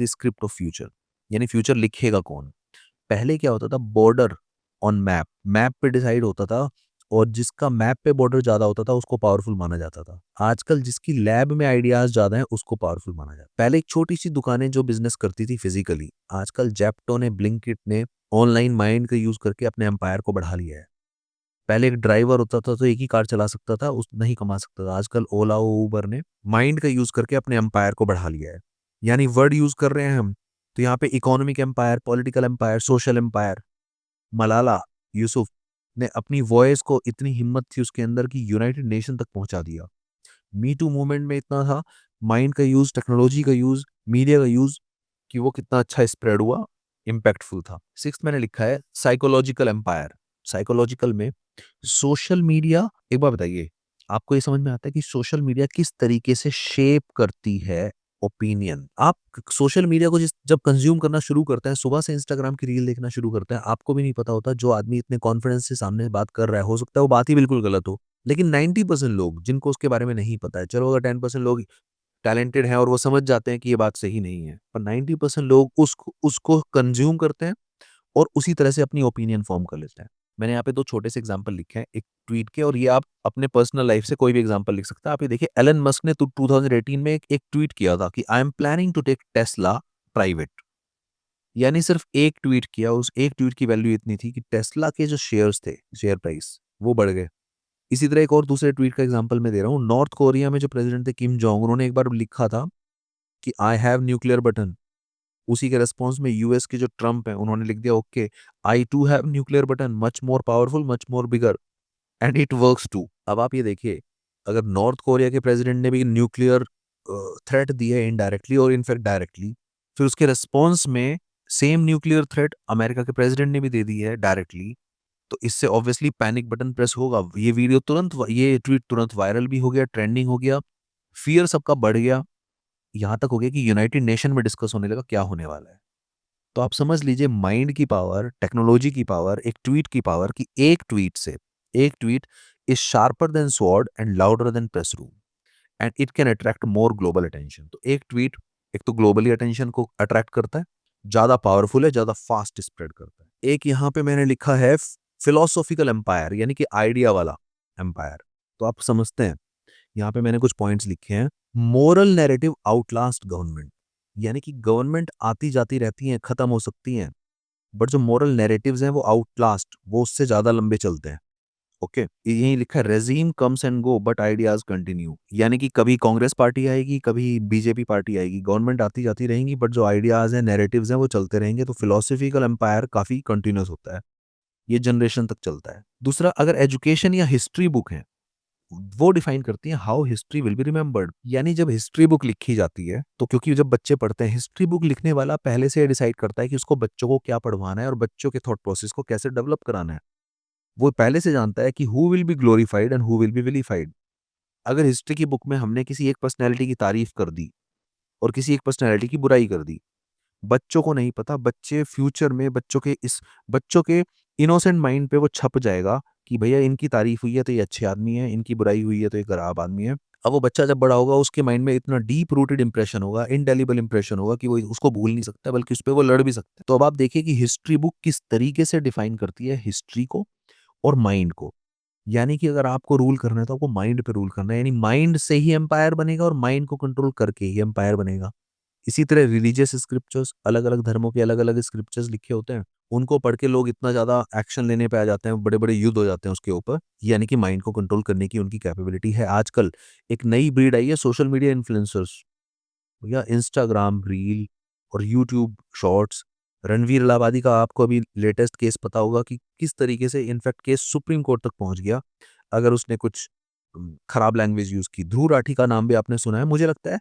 script of future यानी फ्यूचर लिखेगा कौन? पहले क्या होता था बॉर्डर ऑन मैप, मैप पे डिसाइड होता था और जिसका मैप पे बॉर्डर ज़्यादा होता था उसको पावरफुल माना जाता था। आजकल जिसकी लैब में आइडियाज़ ज़्यादा हैं उसको पावरफुल माना जाता है। पहले एक छोटी-सी दुकानें जो बिज़नेस करती थी फिज़िकली, आजकल ज़ेप्टो ने, ब्लिंकिट ने ऑनलाइन माइंड का यूज़ करके अपने एम्पायर को बढ़ा लिया है। पहले एक ड्राइवर होता था तो एक ही कार चला सकता था, उतना ही कमा सकता था। आजकल ओला, उबर ने माइंड का यूज़ करके अपने एम्पायर को बढ़ा लिया है। यानी वर्ड यूज़ कर रहे हैं हम, तो यहाँ पे economic empire, political empire, social empire. Malala Yusuf ने अपनी वॉइस को इतनी हिम्मत थी उसके अंदर कि यूनाइटेड नेशन तक पहुँचा दिया। मी टू मूवमेंट में इतना था, माइंड का यूज़, टेक्नोलॉजी का यूज़, मीडिया का यूज़ कि वो कितना अच्छा स्प्रेड हुआ, इम्पैक्टफुल था। 6th मैंने लिखा है साइकोलॉजिकल एम्पायर। साइकोलॉजिकल में सोशल मीडिया एक बात बताइए, आपको ये समझ में आता है कि सोशल मीडिया किस तरीके से शेप करती है ओपिनियन? आप सोशल मीडिया को जिस जब कंज़्यूम करना शुरू करते हैं, सुबह से इंस्टाग्राम की रील देखना शुरू करते हैं, आपको भी नहीं पता होता जो आदमी इतने कॉन्फिडेंस से सामने बात कर रहा है, हो सकता है वो बात ही बिल्कुल गलत हो। लेकिन 90% लोग जिनको उसके बारे में नहीं पता है, चलो अगर 10% लोग टैलेंटेड हैं और वो समझ जाते हैं कि ये बात सही नहीं है, पर 90% लोग उसको उसको कंज़्यूम करते हैं और उसी तरह से अपनी ओपिनियन फ़ॉर्म कर लेते हैं। मैंने यहाँ पे 2 छोटे से एग्ज़ाम्पल लिखे हैं, एक ट्वीट के और ये आप अपने पर्सनल लाइफ़ से कोई भी एग्ज़ाम्पल लिख सकते हैं। आप ये देखिए एलन मस्क ने 2018 में एक ट्वीट किया था कि I am planning to take Tesla private. यानी सिर्फ़ एक ट्वीट किया, उस एक ट्वीट की वैल्यू इतनी थी कि टेस्ला के जो शेयर्स थे, शेयर प्राइस, वो बढ़ गए। इसी तरह एक और दूसरे ट्वीट का एग्ज़ाम्पल मैं दे रहा हूँ। नॉर्थ कोरिया में जो प्रेज़िडेंट थे किम जोंग, उन्होंने एक बार लिखा था कि आई हैव न्यूक्लियर बटन। उसी के रिस्पॉन्स में यूएस के जो ट्रम्प हैं, उन्होंने लिख दिया okay, I too have nuclear button, much more powerful, much more bigger and it works too. अब आप ये देखिए, अगर नॉर्थ कोरिया के प्रेसिडेंट ने भी न्यूक्लियर थ्रेट दिया है इनडायरेक्टली और इनफैक्ट डायरेक्टली, फिर उसके रिस्पॉन्स में सेम न्यूक्लियर थ्रेट अमेरिका के प्रेसिडेंट ने भी दे दी है डायरेक्टली, तो इससे ऑब्वियसली पैनिक बटन प्रेस होगा। ये ट्वीट तुरंत वायरल भी हो गया, ट्रेंडिंग हो गया, फियर सबका बढ़ गया, यहाँ तक हो गया कि यूनाइटेड नेशन में डिस्कस होने लगा क्या होने वाला है। तो आप समझ लीजिए माइंड की पावर, टेक्नोलॉजी की पावर, एक ट्वीट की पावर कि एक tweet is sharper than sword and louder than press room and it can attract more global attention. तो एक ट्वीट एक तो ग्लोबली अटेंशन को अट्रैक्ट करता है, ज्यादा पावरफुल है, ज्यादा फास्ट स्प्रेड करता है। एक यहाँ पे मैंने लिखा है फिलोसॉफिकल एम्पायर यानी कि आइडिया वाला एम्पायर। तो आप समझते हैं यहाँ पे मैंने कुछ पॉइंट्स लिखे हैं। मोरल नैरेटिव आउटलास्ट गवर्नमेंट, यानी कि गवर्नमेंट आती जाती रहती हैं, खत्म हो सकती हैं, बट जो मोरल नैरेटिव्स हैं वो आउटलास्ट, वो उससे ज्यादा लंबे चलते हैं। ओके, यही लिखा है, regime comes and go but ideas continue. यानी कि कभी कांग्रेस पार्टी आएगी, कभी बीजेपी पार्टी आएगी, गवर्नमेंट आती जाती रहेंगी, बट जो आइडियाज हैं, नैरेटिव्स हैं, वो चलते रहेंगे। तो फिलोसफिकल एम्पायर काफी कंटिन्यूस होता है, ये जनरेशन तक चलता है। दूसरा, अगर एजुकेशन या हिस्ट्री बुक है, वो डिफाइन करती है how history will be remembered. यानी जब हिस्ट्री बुक लिखी जाती है, तो क्योंकि जब बच्चे पढ़ते हैं, हिस्ट्री बुक लिखने वाला पहले से डिसाइड करता है कि उसको बच्चों को क्या पढ़वाना है और बच्चों के थॉट प्रोसेस को कैसे डेवलप कराना है। वो पहले से जानता है कि who will be glorified and who will be vilified. अगर हिस्ट्री की बुक में हमने किसी एक पर्सनैलिटी की तारीफ कर दी और किसी एक पर्सनैलिटी की बुराई कर दी, बच्चों को नहीं पता, बच्चे फ्यूचर में बच्चों के इनोसेंट माइंड पे वो छप जाएगा कि भैया इनकी तारीफ हुई है तो ये अच्छे आदमी है, इनकी बुराई हुई है तो ये खराब आदमी है। अब वो बच्चा जब बड़ा होगा, उसके माइंड में इतना डीप रूटेड इंप्रेशन होगा, इनडेलिबल इंप्रेशन होगा कि वो उसको भूल नहीं सकता, बल्कि उस पर वो लड़ भी सकता है। तो अब आप देखिए कि हिस्ट्री बुक किस तरीके से डिफाइन करती है हिस्ट्री को और माइंड को। यानी कि अगर आपको रूल करना है तो आपको माइंड पे रूल करना है, यानी माइंड से ही एम्पायर बनेगा और माइंड को कंट्रोल करके ही एम्पायर बनेगा। इसी तरह रिलीजियस स्क्रिप्चर्स, अलग-अलग धर्मों के अलग-अलग स्क्रिप्चर्स लिखे होते हैं। उनको पढ़ के लोग इतना ज़्यादा एक्शन लेने पे आ जाते हैं, बड़े-बड़े युद्ध हो जाते हैं उसके ऊपर, यानी कि माइंड को कंट्रोल करने की उनकी कैपेबिलिटी है। आजकल एक नई ब्रीड आई है, सोशल मीडिया इन्फ्लुएंसर्स या इंस्टाग्राम रील और यूट्यूब शॉर्ट्स। रणवीर इलाहाबादी का आपको अभी लेटेस्ट केस पता होगा कि किस तरीके से इनफैक्ट केस सुप्रीम कोर्ट तक पहुंच गया, अगर उसने कुछ खराब लैंग्वेज यूज की। ध्रुव राठी का नाम भी आपने सुना है, मुझे लगता है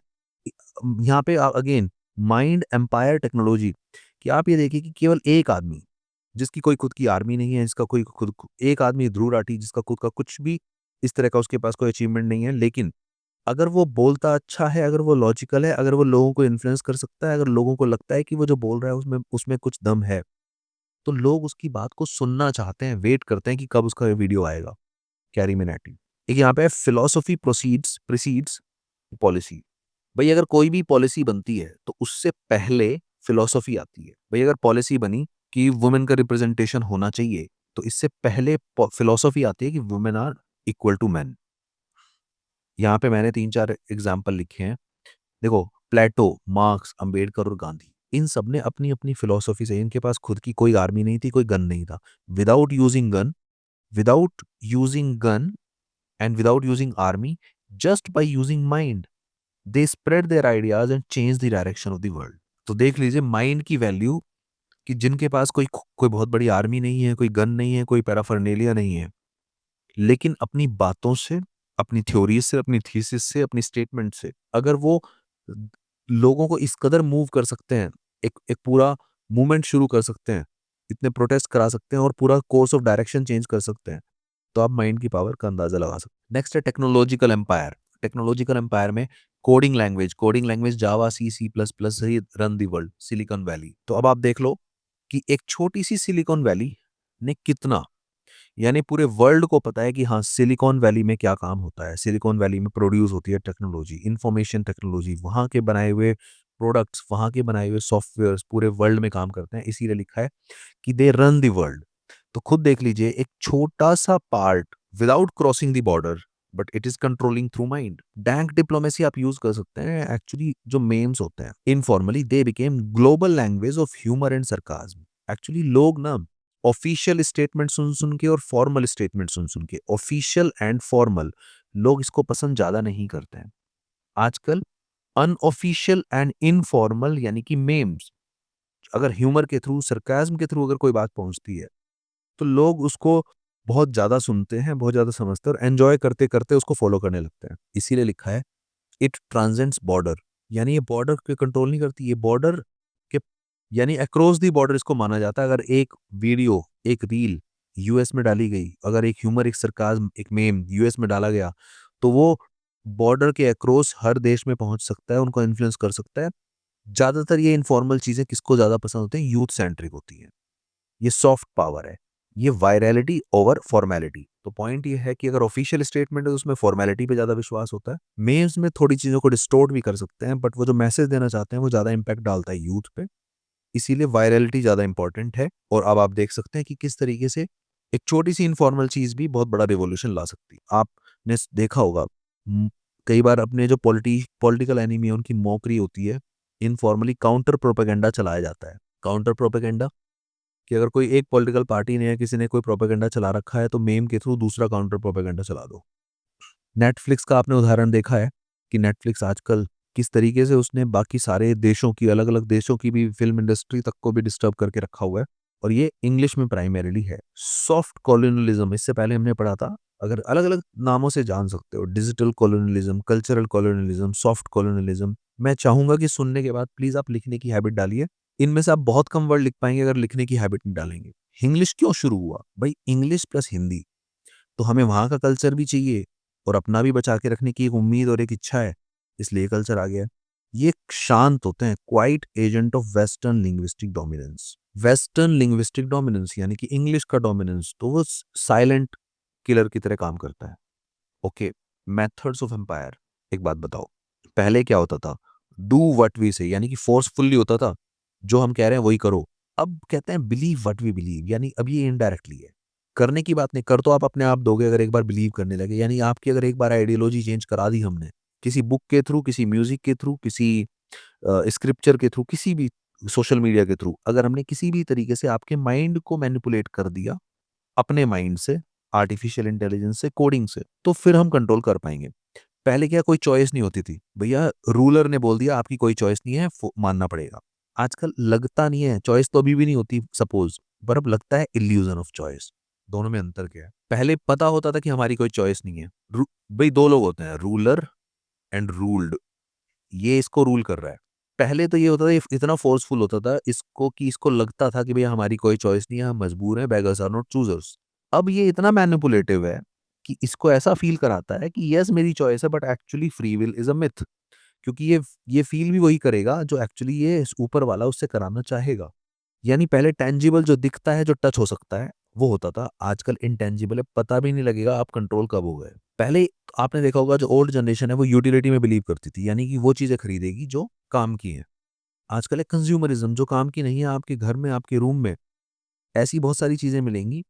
यहाँ पे अगेन माइंड एम्पायर टेक्नोलॉजी, कि आप ये देखिए कि केवल एक आदमी जिसकी कोई खुद की आर्मी नहीं है, जिसका कोई खुद, एक आदमी ध्रुव राठी जिसका खुद का कुछ भी इस तरह का उसके पास कोई अचीवमेंट नहीं है, लेकिन अगर वो बोलता अच्छा है, अगर वो लॉजिकल है, अगर वो लोगों को इन्फ्लुएंस कर सकता है, अगर लोगों को लगता है कि वो जो बोल रहा है उसमें उसमें कुछ दम है, तो लोग उसकी बात को सुनना चाहते हैं, वेट करते हैं कि कब उसका वीडियो आएगा। कैरी मिनाटी। एक यहाँ पे फिलॉसफी प्रोसीड्स प्रीसीड्स पॉलिसी। भाई अगर कोई भी पॉलिसी बनती है तो उससे पहले फिलॉसफी आती है। भाई अगर पॉलिसी बनी कि वुमेन का रिप्रेजेंटेशन होना चाहिए, तो इससे पहले फिलॉसफी आती है कि women are equal to man. यहाँ पे मैंने 3-4 एग्जाम्पल लिखे हैं। देखो, प्लेटो, मार्क्स, अंबेडकर और गांधी, इन सब ने अपनी-अपनी फिलॉसफी से, इनके पास खुद की कोई आर्मी नहीं थी, कोई गन नहीं था। Without using gun without using gun and without using army, just by using mind, they spread their ideas and change the direction of the world. तो देख लीजिए माइंड की वैल्यू, कि जिनके पास कोई बहुत बड़ी आर्मी नहीं है, कोई गन नहीं है, कोई पैराफर्नेलिया नहीं है, लेकिन अपनी बातों से, अपनी थ्योरीज से, अपनी थीसिस से, अपनी स्टेटमेंट से, अगर वो लोगों को इस कदर मूव कर सकते हैं, एक एक पूरा मूवमेंट शुरू कर सकते हैं, इतने प्रोटेस्ट करा सकते हैं और पूरा कोर्स ऑफ डायरेक्शन चेंज कर सकते हैं, तो आप माइंड की पावर का अंदाजा लगा सकते हैं। नेक्स्ट है टेक्नोलॉजिकल एम्पायर। टेक्नोलॉजिकल एम्पायर में coding language Java, C plus plus से run the world, Silicon Valley. तो अब आप देख लो कि एक छोटी सी सिलिकॉन वैली ने कितना, यानी पूरे वर्ल्ड को पता है कि हाँ, सिलिकॉन वैली में क्या काम होता है, सिलिकॉन वैली में प्रोड्यूस होती है टेक्नोलॉजी, इंफॉर्मेशन टेक्नोलॉजी, वहाँ के बनाए हुए प्रोडक्ट्स, वहाँ के बनाए हुए सॉफ्टवेयर्स पूरे वर्ल्ड में काम करते हैं। इसीलिए लिखा है कि दे रन द वर्ल्ड। तो खुद देख लीजिए, एक छोटा सा part without crossing the border, but it is controlling through mind. Dank diplomacy आप यूज कर सकते हैं। एक्चुअली जो मेम्स होते हैं, informally they became global language of humour and sarcasm. Actually लोग ना ऑफिशियल स्टेटमेंट सुन सुन के और फॉर्मल स्टेटमेंट सुन सुन के, ऑफिशियल एंड फॉर्मल, लोग इसको पसंद ज्यादा नहीं करते हैं आजकल। अनऑफिशियल एंड इनफॉर्मल, यानी कि मेम्स, अगर ह्यूमर के थ्रू, सरकाज्म के थ्रू अगर कोई बात पहुंचती है, तो लोग उसको बहुत ज़्यादा सुनते हैं, बहुत ज़्यादा समझते हैं और एन्जॉय करते-करते उसको फ़ॉलो करने लगते हैं। इसीलिए लिखा है, इट ट्रांसेंड्स बॉर्डर, यानी ये बॉर्डर के कंट्रोल नहीं करती, ये बॉर्डर के, यानी अक्रॉस द बॉर्डर इसको माना जाता है। अगर एक वीडियो, एक रील यूएस में डाली गई, अगर एक ह्यूमर, एक सरकाज़्म, एक मेम यूएस में डाला गया, तो वो बॉर्डर के अक्रॉस हर देश में पहुँच सकता है, उनको इन्फ्लुएंस कर सकता है। ज़्यादातर ये इन्फॉर्मल चीज़ें किसको ज़्यादा पसंद होती हैं? यूथ सेंट्रिक होती हैं। ये सॉफ्ट पावर है, ये वायरैलिटी ओवर फॉर्मेलिटी। तो पॉइंट ये है कि अगर ऑफिशियल स्टेटमेंट है तो उसमें फॉर्मेलिटी पे ज़्यादा विश्वास होता है। मेम्स में थोड़ी चीज़ों को डिस्टोर्ट भी कर सकते हैं, बट वो जो मैसेज देना चाहते हैं वो ज़्यादा इम्पैक्ट डालता है यूथ पे। इसीलिए वायरैलिटी ज़्यादा इंपॉर्टेंट है। और अब आप देख सकते हैं कि किस तरीके से एक छोटी सी इनफॉर्मल चीज़ भी बहुत बड़ा रिवॉल्यूशन ला सकती है। आपने देखा होगा कई बार अपने जो पॉलिटिकल एनिमी है उनकी मॉकरी होती है, इनफॉर्मली काउंटर प्रोपेगेंडा चलाया जाता है। काउंटर प्रोपेगेंडा कि अगर कोई एक पॉलिटिकल पार्टी ने या किसी ने कोई प्रोपेगेंडा चला रखा है तो मेम के थ्रू दूसरा काउंटर प्रोपेगेंडा चला दो। नेटफ्लिक्स का आपने उदाहरण देखा है कि नेटफ्लिक्स आजकल किस तरीके से उसने बाकी सारे देशों की, अलग अलग देशों की भी फिल्म इंडस्ट्री तक को भी डिस्टर्ब करके रखा हुआ है, और ये इंग्लिश में प्राइमरीली है। सॉफ्ट कॉलोनियलिज्म, इससे पहले हमने पढ़ा था, अगर अलग अलग नामों से जान सकते हो, digital colonialism, cultural colonialism, soft colonialism. मैं चाहूंगा कि सुनने के बाद प्लीज आप लिखने की हैबिट डालिए। इनमें से आप बहुत कम वर्ड लिख पाएंगे अगर लिखने की हैबिट नहीं डालेंगे। इंग्लिश क्यों शुरू हुआ भाई? इंग्लिश प्लस हिंदी, तो हमें वहां का कल्चर भी चाहिए और अपना भी बचा के रखने की एक उम्मीद और एक इच्छा है, इसलिए कल्चर आ गया। ये शांत होते हैं, quite agent of western linguistic dominance. Western linguistic dominance यानी कि इंग्लिश का डोमिनेंस, तो वो साइलेंट किलर की तरह काम करता है। Okay, methods of empire. एक बात बताओ, पहले क्या होता था? डू व्हाट वी से, यानी कि फोर्सफुल्ली होता था, जो हम कह रहे हैं वही करो। अब कहते हैं बिलीव व्हाट वी बिलीव, यानी अब ये इनडायरेक्टली है। करने की बात नहीं, कर तो आप अपने आप दोगे अगर एक बार बिलीव करने लगे, यानी आपकी अगर एक बार आइडियोलॉजी चेंज करा दी हमने, किसी बुक के थ्रू, किसी म्यूजिक के थ्रू, किसी स्क्रिप्चर के थ्रू, किसी भी सोशल मीडिया के थ्रू, अगर हमने किसी भी तरीके से आपके माइंड को मैनिपुलेट कर दिया अपने माइंड से, आर्टिफिशियल इंटेलिजेंस से, कोडिंग से, तो फिर हम कंट्रोल कर पाएंगे। पहले क्या, कोई चॉइस नहीं होती थी भैया, रूलर ने बोल दिया आपकी कोई चॉइस नहीं है, मानना पड़ेगा। आजकल लगता नहीं है, चॉइस तो अभी भी नहीं होती सपोज, पर अब लगता है इल्यूजन ऑफ चॉइस। दोनों में अंतर क्या है? पहले पता होता था कि हमारी कोई चॉइस नहीं है। भाई दो लोग होते हैं, रूलर एंड रूल्ड। ये इसको रूल कर रहा है। पहले तो ये होता था, ये इतना फोर्सफुल होता था इसको कि इसको लगता था कि भैया हमारी कोई चॉइस नहीं है, हम मजबूर हैं, बेगर्स आर नॉट चूजर्स। अब ये इतना मैनिपुलेटिव है कि इसको ऐसा फील कराता है कि यस मेरी चॉइस है, but actually free will is a myth. क्योंकि ये फील भी वही करेगा जो एक्चुअली ये ऊपर वाला उससे कराना चाहेगा। यानी पहले टेंजिबल जो दिखता है, जो टच हो सकता है, वो होता था। आजकल इनटेंजिबल है, पता भी नहीं लगेगा आप कंट्रोल कब हो गए। पहले आपने देखा होगा, जो ओल्ड जनरेशन है वो यूटिलिटी में बिलीव करती थी, यानी कि वो चीजें खरीदेगी जो काम की है। आजकल है कंज्यूमरिज्म, जो काम की नहीं है। आपके घर में, आपके रूम में ऐसी बहुत सारी चीजें मिलेंगी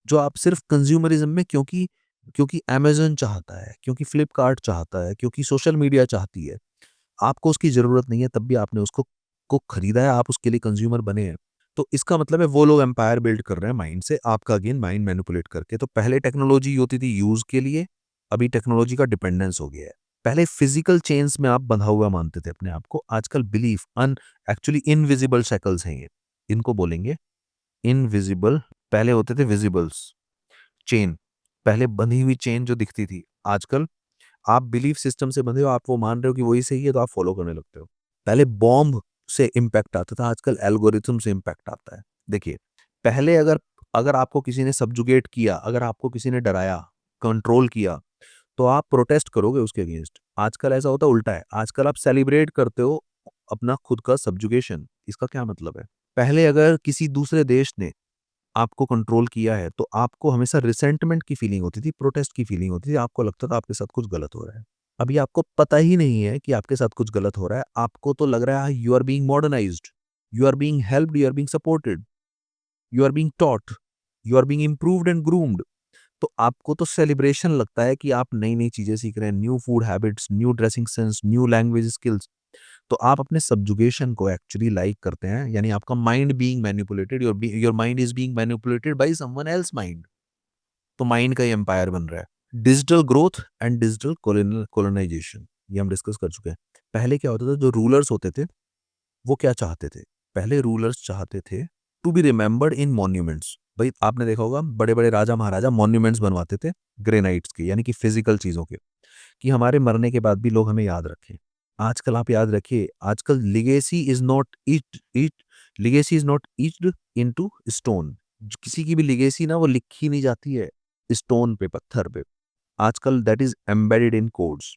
जो आप सिर्फ कंज्यूमरिज्म में, क्योंकि क्योंकि अमेजन चाहता है, क्योंकि फ्लिपकार्ट चाहता है, क्योंकि सोशल मीडिया चाहती है, आपको उसकी जरूरत नहीं है, तब भी आपने उसको खरीदा है, आप उसके लिए कंज्यूमर बने हैं। तो इसका मतलब है वो लोग एम्पायर बिल्ड कर रहे हैं माइंड से, आपका अगेन माइंड मैनिपुलेट करके। तो पहले टेक्नोलॉजी होती थी यूज के लिए, अभी टेक्नोलॉजी का डिपेंडेंस हो गया है। पहले फिजिकल चेन्स में आप बंधा हुआ मानते थे अपने आप को, आजकल बिलीफ, एक्चुअली इनविजिबल शैकल्स हैं ये, इनको बोलेंगे इनविजिबल। पहले होते थे विजिबल्स, चेन, पहले बंधी हुई चेन जो दिखती थी, आजकल आप बिलीफ सिस्टम से बंधे हो, आप वो मान रहे हो कि वही सही है, तो आप फॉलो करने लगते हो। पहले बॉम्ब से इम्पैक्ट आता था, आजकल एल्गोरिथम से इम्पैक्ट आता है। देखिए, पहले अगर अगर आपको किसी ने सब्जुगेट किया, अगर आपको किसी ने डराया, कंट्रोल किया, तो आप प्रोटेस्ट करोगे उसके अगेंस्ट। आजकल ऐसा होता है, उल्टा है, आजकल आप सेलिब्रेट करते हो अपना खुद का सब्जुगेशन। इसका क्या मतलब है? पहले अगर किसी दूसरे देश ने आपको कंट्रोल किया है, तो आपको हमेशा रिसेंटमेंट की फीलिंग होती थी, प्रोटेस्ट की फीलिंग होती थी, आपको लगता था आपके साथ कुछ गलत हो रहा है। अभी आपको पता ही नहीं है कि आपके साथ कुछ गलत हो रहा है, आपको तो लग रहा है you are being modernized, you are being helped, you are being supported, you are being taught, you are being improved and groomed. तो आपको तो सेलिब्रेशन लगता है कि आप नई नई चीजें सीख रहे हैं, new food habits, new dressing sense, new language skills. तो आप अपने सब्जुगेशन को एक्चुअली लाइक करते हैं, यानी आपका mind being manipulated, your mind is being manipulated by someone else mind. तो माइंड का ही एम्पायर बन रहा है। Digital growth and digital colonization, ये हम डिस्कस कर चुके हैं। पहले क्या होता था, जो रूलर्स होते थे वो क्या चाहते थे? पहले रूलर्स चाहते थे to be remembered in monuments. भाई आपने देखा होगा, बड़े बड़े राजा महाराजा मॉन्यूमेंट्स बनवाते थे ग्रेनाइट्स के, यानी कि फिजिकल चीजों के, कि हमारे मरने के बाद भी लोग हमें याद रखें। आजकल आप याद रखिए, आजकल legacy is not it legacy is not etched into stone. किसी की भी लिगेसी ना वो लिखी नहीं जाती है स्टोन पे, पत्थर पे। आजकल that is embedded in codes.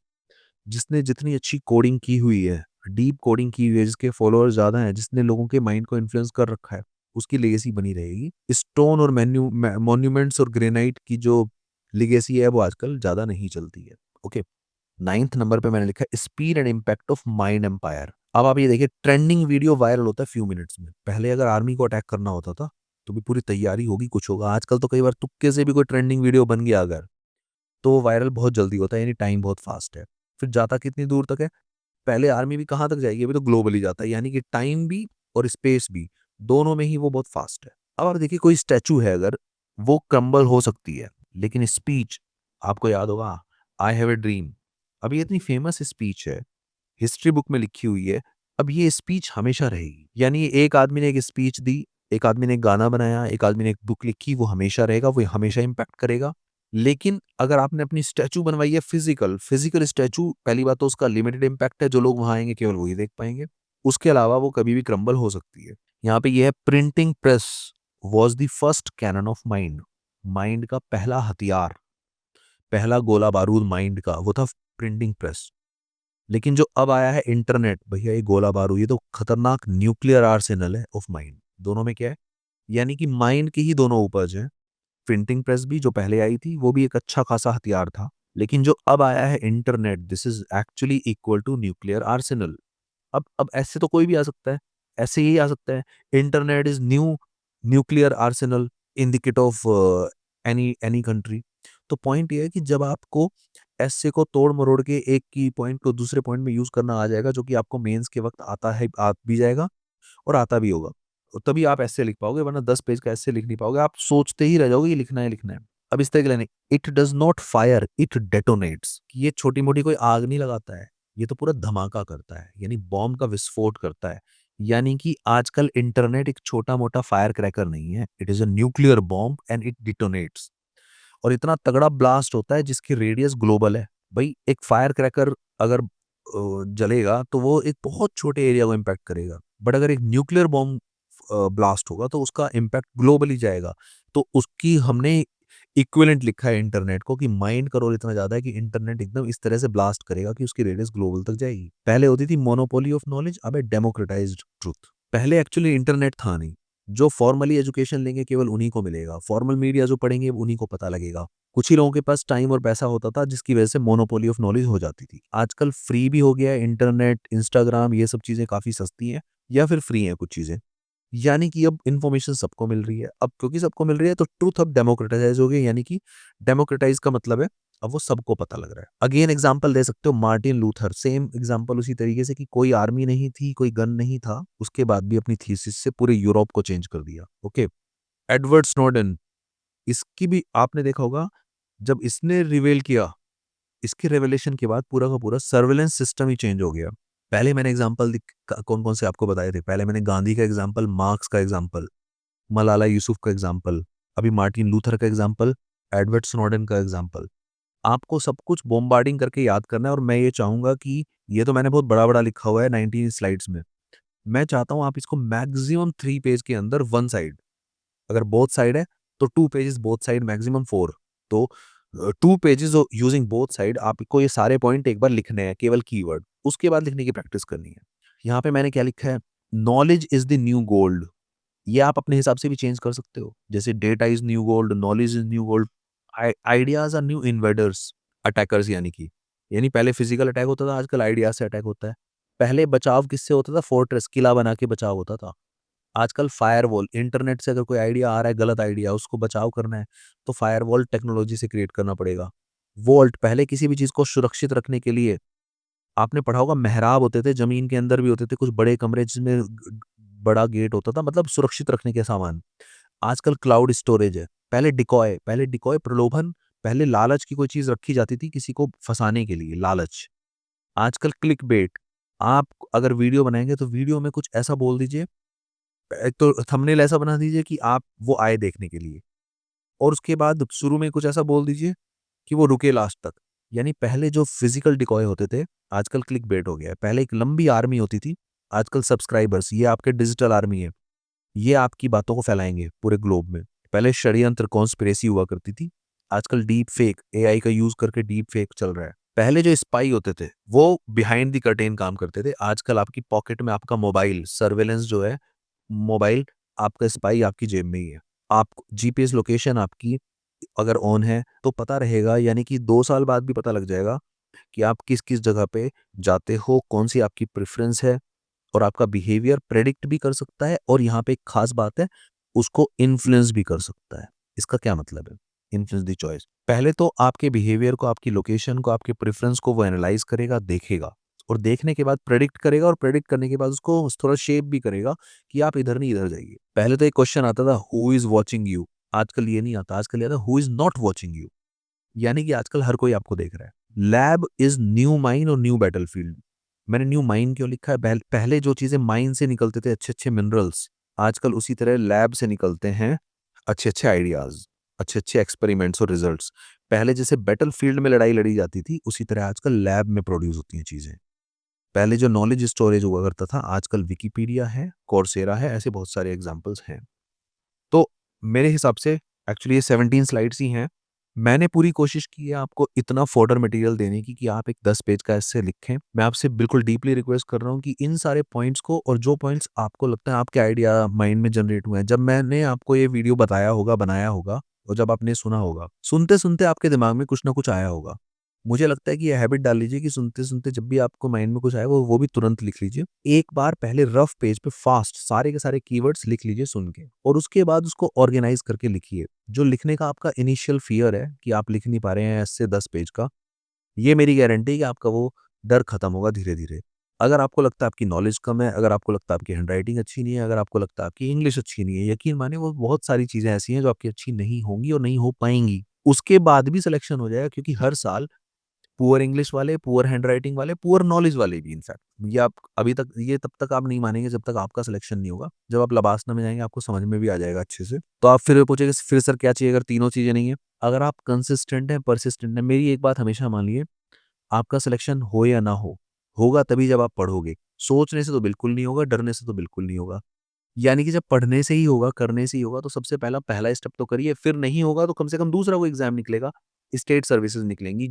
जिसने जितनी अच्छी कोडिंग की हुई है, डीप कोडिंग की हुई है, जिसके फॉलोअर्स ज्यादा हैं, जिसने लोगों के माइंड को इन्फ्लुएंस कर रखा है, उसकी लेगेसी बनी रहेगी। स्टोन और मॉन्यूमेंट्स और ग्रेनाइट की जो लेगेसी है वो आजकल ज्यादा नहीं चलती है। ओके, 9th नंबर पे मैंने लिखा है speed and impact of mind empire. अब आप ये देखिए, ट्रेंडिंग वीडियो वायरल होता है फ्यू मिनट्स में। पहले अगर आर्मी को अटैक करना होता था तो भी पूरी तैयारी होगी, कुछ होगा। आजकल तो कई बार तुक्के से भी कोई ट्रेंडिंग वीडियो बन गया अगर, तो वो वायरल बहुत जल्दी होता है, यानी टाइम बहुत फास्ट है। फिर जाता कितनी दूर तक है? पहले आर्मी भी कहाँ तक जाएगी? अभी तो ग्लोबली जाता है, यानी कि टाइम भी और स्पेस भी, दोनों में ही वो बहुत फास्ट है। अब आप देखिए कोई स्टैचू है अगर, वो क्रम्बल हो सकती है, लेकिन स्पीच आपको याद होगा, आई हैव अ ड्रीम। अब ये इतनी फेमस स्पीच है, हिस्ट्री बुक में लिखी हुई है, अब ये स्पीच हमेशा रहेगी। यानी एक आदमी ने एक स्पीच दी, एक आदमी ने एक गाना बनाया, एक आदमी ने एक बुक लिखी, वो हमेशा रहेगा, वो हमेशा इम्पैक्ट करेगा। लेकिन अगर आपने अपनी स्टैचू बनवाई है फिजिकल फिजिकल स्टैचू, पहली बात तो उसका लिमिटेड इम्पैक्ट है, जो लोग वहां आएंगे केवल वही देख पाएंगे। उसके अलावा वो कभी भी क्रम्बल हो सकती है। यहाँ पे ये है, printing press was the first canon of mind. Mind का पहला हथियार, पहला गोला बारूद माइंड का, वो था प्रिंटिंग प्रेस। लेकिन जो अब आया है इंटरनेट, भैया ये गोला बारूद, ये तो खतरनाक न्यूक्लियर आर्सेनल है ऑफ माइंड। दोनों में क्या है, यानी कि माइंड की ही दोनों उपज है। प्रिंटिंग प्रेस भी जो पहले आई थी वो भी एक अच्छा खासा हथियार था, लेकिन जो अब आया है internet, this is actually equal to nuclear arsenal. अब ऐसे तो कोई भी आ सकता है, ऐसे ही आ सकता है, internet is new nuclear Arsenal in the kit of any any country. तो पॉइंट ये है कि जब आपको ऐसे को तोड़ मरोड़ के एक की पॉइंट को दूसरे पॉइंट में यूज करना आ जाएगा, जो कि आपको मेंस के वक्त आता है, आ भी जाएगा और आता भी होगा, तो तभी आप ऐसे लिख पाओगे, वरना 10 पेज का ऐसे लिख नहीं पाओगे, आप सोचते ही रह जाओगे ये लिखना है लिखना है। अब इस तरह के लेने, it does not fire it detonates, ये छोटी मोटी कोई आग नहीं लगाता है, ये तो पूरा धमाका करता है, यानी बॉम्ब का विस्फोट करता है। यानी कि आजकल इंटरनेट एक छोटा मोटा फायर क्रैकर नहीं है, it is a nuclear bomb and it detonates. और इतना तगड़ा ब्लास्ट होता है जिसकी रेडियस ग्लोबल है। भाई एक फायर क्रैकर अगर जलेगा तो वो एक बहुत छोटे एरिया को इम्पैक्ट करेगा, बट अगर एक न्यूक्लियर बॉम्ब ब्लास्ट होगा तो उसका इम्पैक्ट ग्लोबली जाएगा। तो उसकी हमने इक्विवेलेंट लिखा है इंटरनेट को, कि माइंड का रोल इतना ज्यादा है कि इंटरनेट एकदम इस तरह से ब्लास्ट करेगा कि उसकी रेडियस ग्लोबल तक जाएगी। पहले होती थी मोनोपोली ऑफ नॉलेज, अब है डेमोक्रेटाइज्ड ट्रूथ। पहले एक्चुअली इंटरनेट था नहीं, जो फॉर्मली एजुकेशन लेंगे केवल उन्हीं को मिलेगा, फॉर्मल मीडिया जो पढ़ेंगे उन्हीं को पता लगेगा। कुछ ही लोगों के पास टाइम और पैसा होता था, जिसकी वजह से मोनोपोली ऑफ नॉलेज हो जाती थी। आजकल फ्री भी हो गया है इंटरनेट, इंस्टाग्राम, ये सब चीजें काफी सस्ती हैं या फिर फ्री हैं कुछ चीजें। यानी कि अब इन्फॉर्मेशन सबको मिल रही है, अब क्योंकि सबको मिल रही है तो ट्रूथ अब डेमोक्रेटाइज हो गई, यानी कि डेमोक्रेटाइज का मतलब है अब वो सबको पता लग रहा है। अगेन एग्जांपल दे सकते हो, मार्टिन लूथर, सेम एग्जांपल उसी तरीके से, कि कोई आर्मी नहीं थी, कोई गन नहीं था, उसके बाद भी अपनी थीसिस से पूरे यूरोप को चेंज कर दिया। ओके, एडवर्ड स्नोडेन, इसकी भी आपने देखा होगा, जब इसने रिवेल किया, इसके रेवलेशन के बाद पूरा का पूरा सर्वेलेंस सिस्टम ही चेंज हो गया। पहले मैंने एग्जांपल कौन कौन से आपको बताए थे, पहले मैंने गांधी का एग्जांपल, मार्क्स का एग्जांपल, मलाला यूसुफ का एग्जांपल, अभी मार्टिन लूथर का एग्जांपल, एडवर्ड स्नोडेन का एग्जांपल। आपको सब कुछ बॉम्बार्डिंग करके याद करना है, और मैं ये चाहूंगा कि ये तो मैंने बहुत बड़ा बड़ा लिखा हुआ है 19 स्लाइड्स में, मैं चाहता हूं आप इसको मैक्सिमम 3 पेज के अंदर, वन साइड, अगर बोथ साइड है तो 2 पेजेस बोथ साइड, मैक्सिमम 4, तो 2 पेजेस यूजिंग बोथ साइड आपको ये सारे पॉइंट एक बार लिखने हैं, केवल कीवर्ड, उसके बाद लिखने की प्रैक्टिस करनी है। यहाँ पे मैंने क्या लिखा है, knowledge is the new gold. ये आप अपने हिसाब से भी चेंज कर सकते हो, जैसे data is new gold, knowledge is new gold, ideas are new invaders, attackers, यानी पहले फिजिकल अटैक होता था, आजकल आइडिया से अटैक होता है। पहले बचाव किससे होता था, फोर्ट्रेस, किला बना के बचाव होता था। आजकल फायरवॉल, इंटरनेट से अगर कोई आइडिया आ रहा है, गलत आइडिया, उसको बचाव करना है तो फायरवॉल टेक्नोलॉजी से क्रिएट करना पड़ेगा। वॉल्ट, पहले किसी भी चीज को सुरक्षित रखने के लिए आपने पढ़ा होगा, मेहराब होते थे, जमीन के अंदर भी होते थे कुछ बड़े कमरे जिसमें बड़ा गेट होता था, मतलब सुरक्षित रखने के सामान। आजकल क्लाउड स्टोरेज है। पहले डिकॉय प्रलोभन, पहले लालच की कोई चीज रखी जाती थी किसी को फंसाने के लिए, लालच। आजकल क्लिक बेट, आप अगर वीडियो बनाएंगे तो वीडियो में कुछ ऐसा बोल दीजिए, एक तो थंबनेल ऐसा बना दीजिए कि आप वो आए देखने के लिए, और उसके बाद शुरू में कुछ ऐसा बोल दीजिए कि वो रुके लास्ट तक। यानी पहले जो फिजिकल डिकॉय होते थे, आजकल क्लिक बेट हो गया है। पहले एक लंबी आर्मी होती थी, आजकल सब्सक्राइबर्स, ये आपके डिजिटल आर्मी है, ये आपकी बातों को फैलाएंगे पूरे ग्लोब में। पहले षड्यंत्र, कॉन्स्पिरेसी हुआ करती थी, आजकल डीप फेक, एआई का यूज करके डीप फेक चल रहा है। पहले जो स्पाई होते थे वो बिहाइंड द कर्टेन काम करते थे, आजकल आपकी पॉकेट में आपका मोबाइल, सर्वेलेंस जो है, मोबाइल आपका स्पाई आपकी जेब में ही है। आप जीपीएस लोकेशन आपकी अगर ऑन है तो पता रहेगा, यानी कि 2 साल बाद भी पता लग जाएगा कि आप किस किस जगह पे जाते हो, कौन सी आपकी प्रेफरेंस है, और आपका बिहेवियर प्रेडिक्ट भी कर सकता है, और यहाँ पे एक खास बात है, उसको इन्फ्लुएंस भी कर सकता है। इसका क्या मतलब है, इन्फ्लुएंस द चॉइस। पहले तो आपके बिहेवियर को, आपकी लोकेशन को, आपके प्रेफरेंस को वो एनालाइज करेगा, देखेगा और देखने के बाद प्रेडिक्ट करेगा और प्रेडिक्ट करने के बाद उसको थोड़ा शेप भी करेगा कि आप इधर नहीं इधर जाइए। पहले तो एक क्वेश्चन आता था, हु इज वॉचिंग यू? आजकल ये नहीं आता, आजकल ये आता है, who is not watching you? यानी कि आजकल हर कोई आपको देख रहा है। लैब इज न्यू माइन और न्यू बैटलफील्ड। मैंने न्यू माइन क्यों लिखा है? पहले जो चीजें माइन से निकलते थे अच्छे अच्छे मिनरल्स, आजकल उसी तरह लैब से निकलते हैं अच्छे अच्छे आइडियाज, अच्छे अच्छे एक्सपेरिमेंट्स और रिजल्ट्स। पहले जैसे बैटल फील्ड में लड़ाई लड़ी जाती थी, उसी तरह आजकल लैब में प्रोड्यूस होती हैं चीजें। पहले जो नॉलेज स्टोरेज हुआ करता था, आजकल विकिपीडिया है, कोर्सेरा है, ऐसे बहुत सारे एग्जाम्पल्स हैं। तो मेरे हिसाब से एक्चुअली ये 17 स्लाइड्स ही हैं। मैंने पूरी कोशिश की है आपको इतना फोल्डर मटेरियल देने की कि आप एक 10 पेज का एस्से लिखें। मैं आपसे बिल्कुल डीपली रिक्वेस्ट कर रहा हूँ कि इन सारे पॉइंट्स को, और जो पॉइंट्स आपको लगता है आपके आइडिया माइंड में जनरेट हुए हैं, जब मैंने आपको ये वीडियो बताया होगा, बनाया होगा और जब आपने सुना होगा, सुनते-सुनते आपके दिमाग में कुछ ना कुछ आया होगा। मुझे लगता है कि ये हैबिट डाल लीजिए कि सुनते-सुनते जब भी आपको माइंड में कुछ आए वो भी तुरंत लिख लीजिए। एक बार पहले रफ पेज पे फास्ट सारे के सारे कीवर्ड्स लिख लीजिए सुन के, और उसके बाद उसको ऑर्गेनाइज करके लिखिए। जो लिखने का आपका इनिशियल फियर है कि आप लिख नहीं पा रहे हैं ऐसे 10 पेज का, ये मेरी गारंटी है कि आपका वो डर खत्म होगा धीरे-धीरे। अगर आपको लगता है आपकी नॉलेज कम है, अगर आपको लगता है आपकी हैंडराइटिंग अच्छी नहीं है, अगर आपको लगता है आपकी इंग्लिश अच्छी नहीं है, यकीन मानिए वो बहुत सारी चीज़ें ऐसी हैं जो आपकी अच्छी नहीं होंगी और नहीं हो पाएँगी। उसके बाद भी सिलेक्शन हो जाएगा, क्योंकि हर साल पुअर इंग्लिश वाले, पुअर हैंडराइटिंग वाले, पुअर नॉलेज वाले भी इनफैक्ट, ये आप अभी तक, ये तब तक आप नहीं मानेंगे जब तक आपका सिलेक्शन नहीं होगा। जब आप लबासना में जाएँगे आपको समझ में भी आ जाएगा अच्छे से। तो आप फिर पूछेंगे फिर सर क्या चाहिए अगर तीनों चीज़ें नहीं है? अगर आप कंसिस्टेंट हैं, परसिस्टेंट हैं, मेरी एक बात हमेशा मानिए, आपका सिलेक्शन हो या ना हो, होगा तभी जब आप पढ़ोगे। सोचने से तो बिल्कुल नहीं होगा, डरने से तो बिल्कुल नहीं होगा। यानी कि जब पढ़ने से ही होगा, करने से ही होगा, तो सबसे पहला स्टेप तो करिए, फिर नहीं होगा तो कम से कम दूसरा कोई एग्ज़ाम निकलेगा, स्टेट सर्विसेज़ निकलेंगी,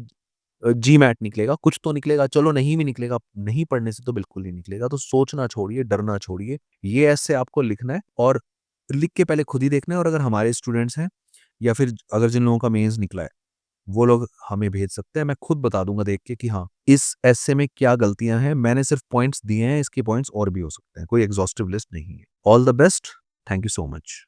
जीमैट निकलेगा, कुछ तो निकलेगा। चलो नहीं भी निकलेगा, नहीं पढ़ने से तो बिल्कुल नहीं निकलेगा। तो सोचना छोड़िए, डरना छोड़िए। ये ऐसे आपको लिखना है और लिख के पहले खुद ही देखना है, और अगर हमारे स्टूडेंट्स हैं या फिर अगर जिन लोगों का मेंस निकला है, वो लोग हमें भेज सकते हैं। मैं खुद बता दूँगा देख के कि हाँ, इस एस्से में क्या गलतियाँ हैं। मैंने सिर्फ पॉइंट्स दिए हैं, इसके पॉइंट्स और भी हो सकते हैं। कोई एग्ज़ॉस्टिव लिस्ट नहीं है। All the best. Thank you so much.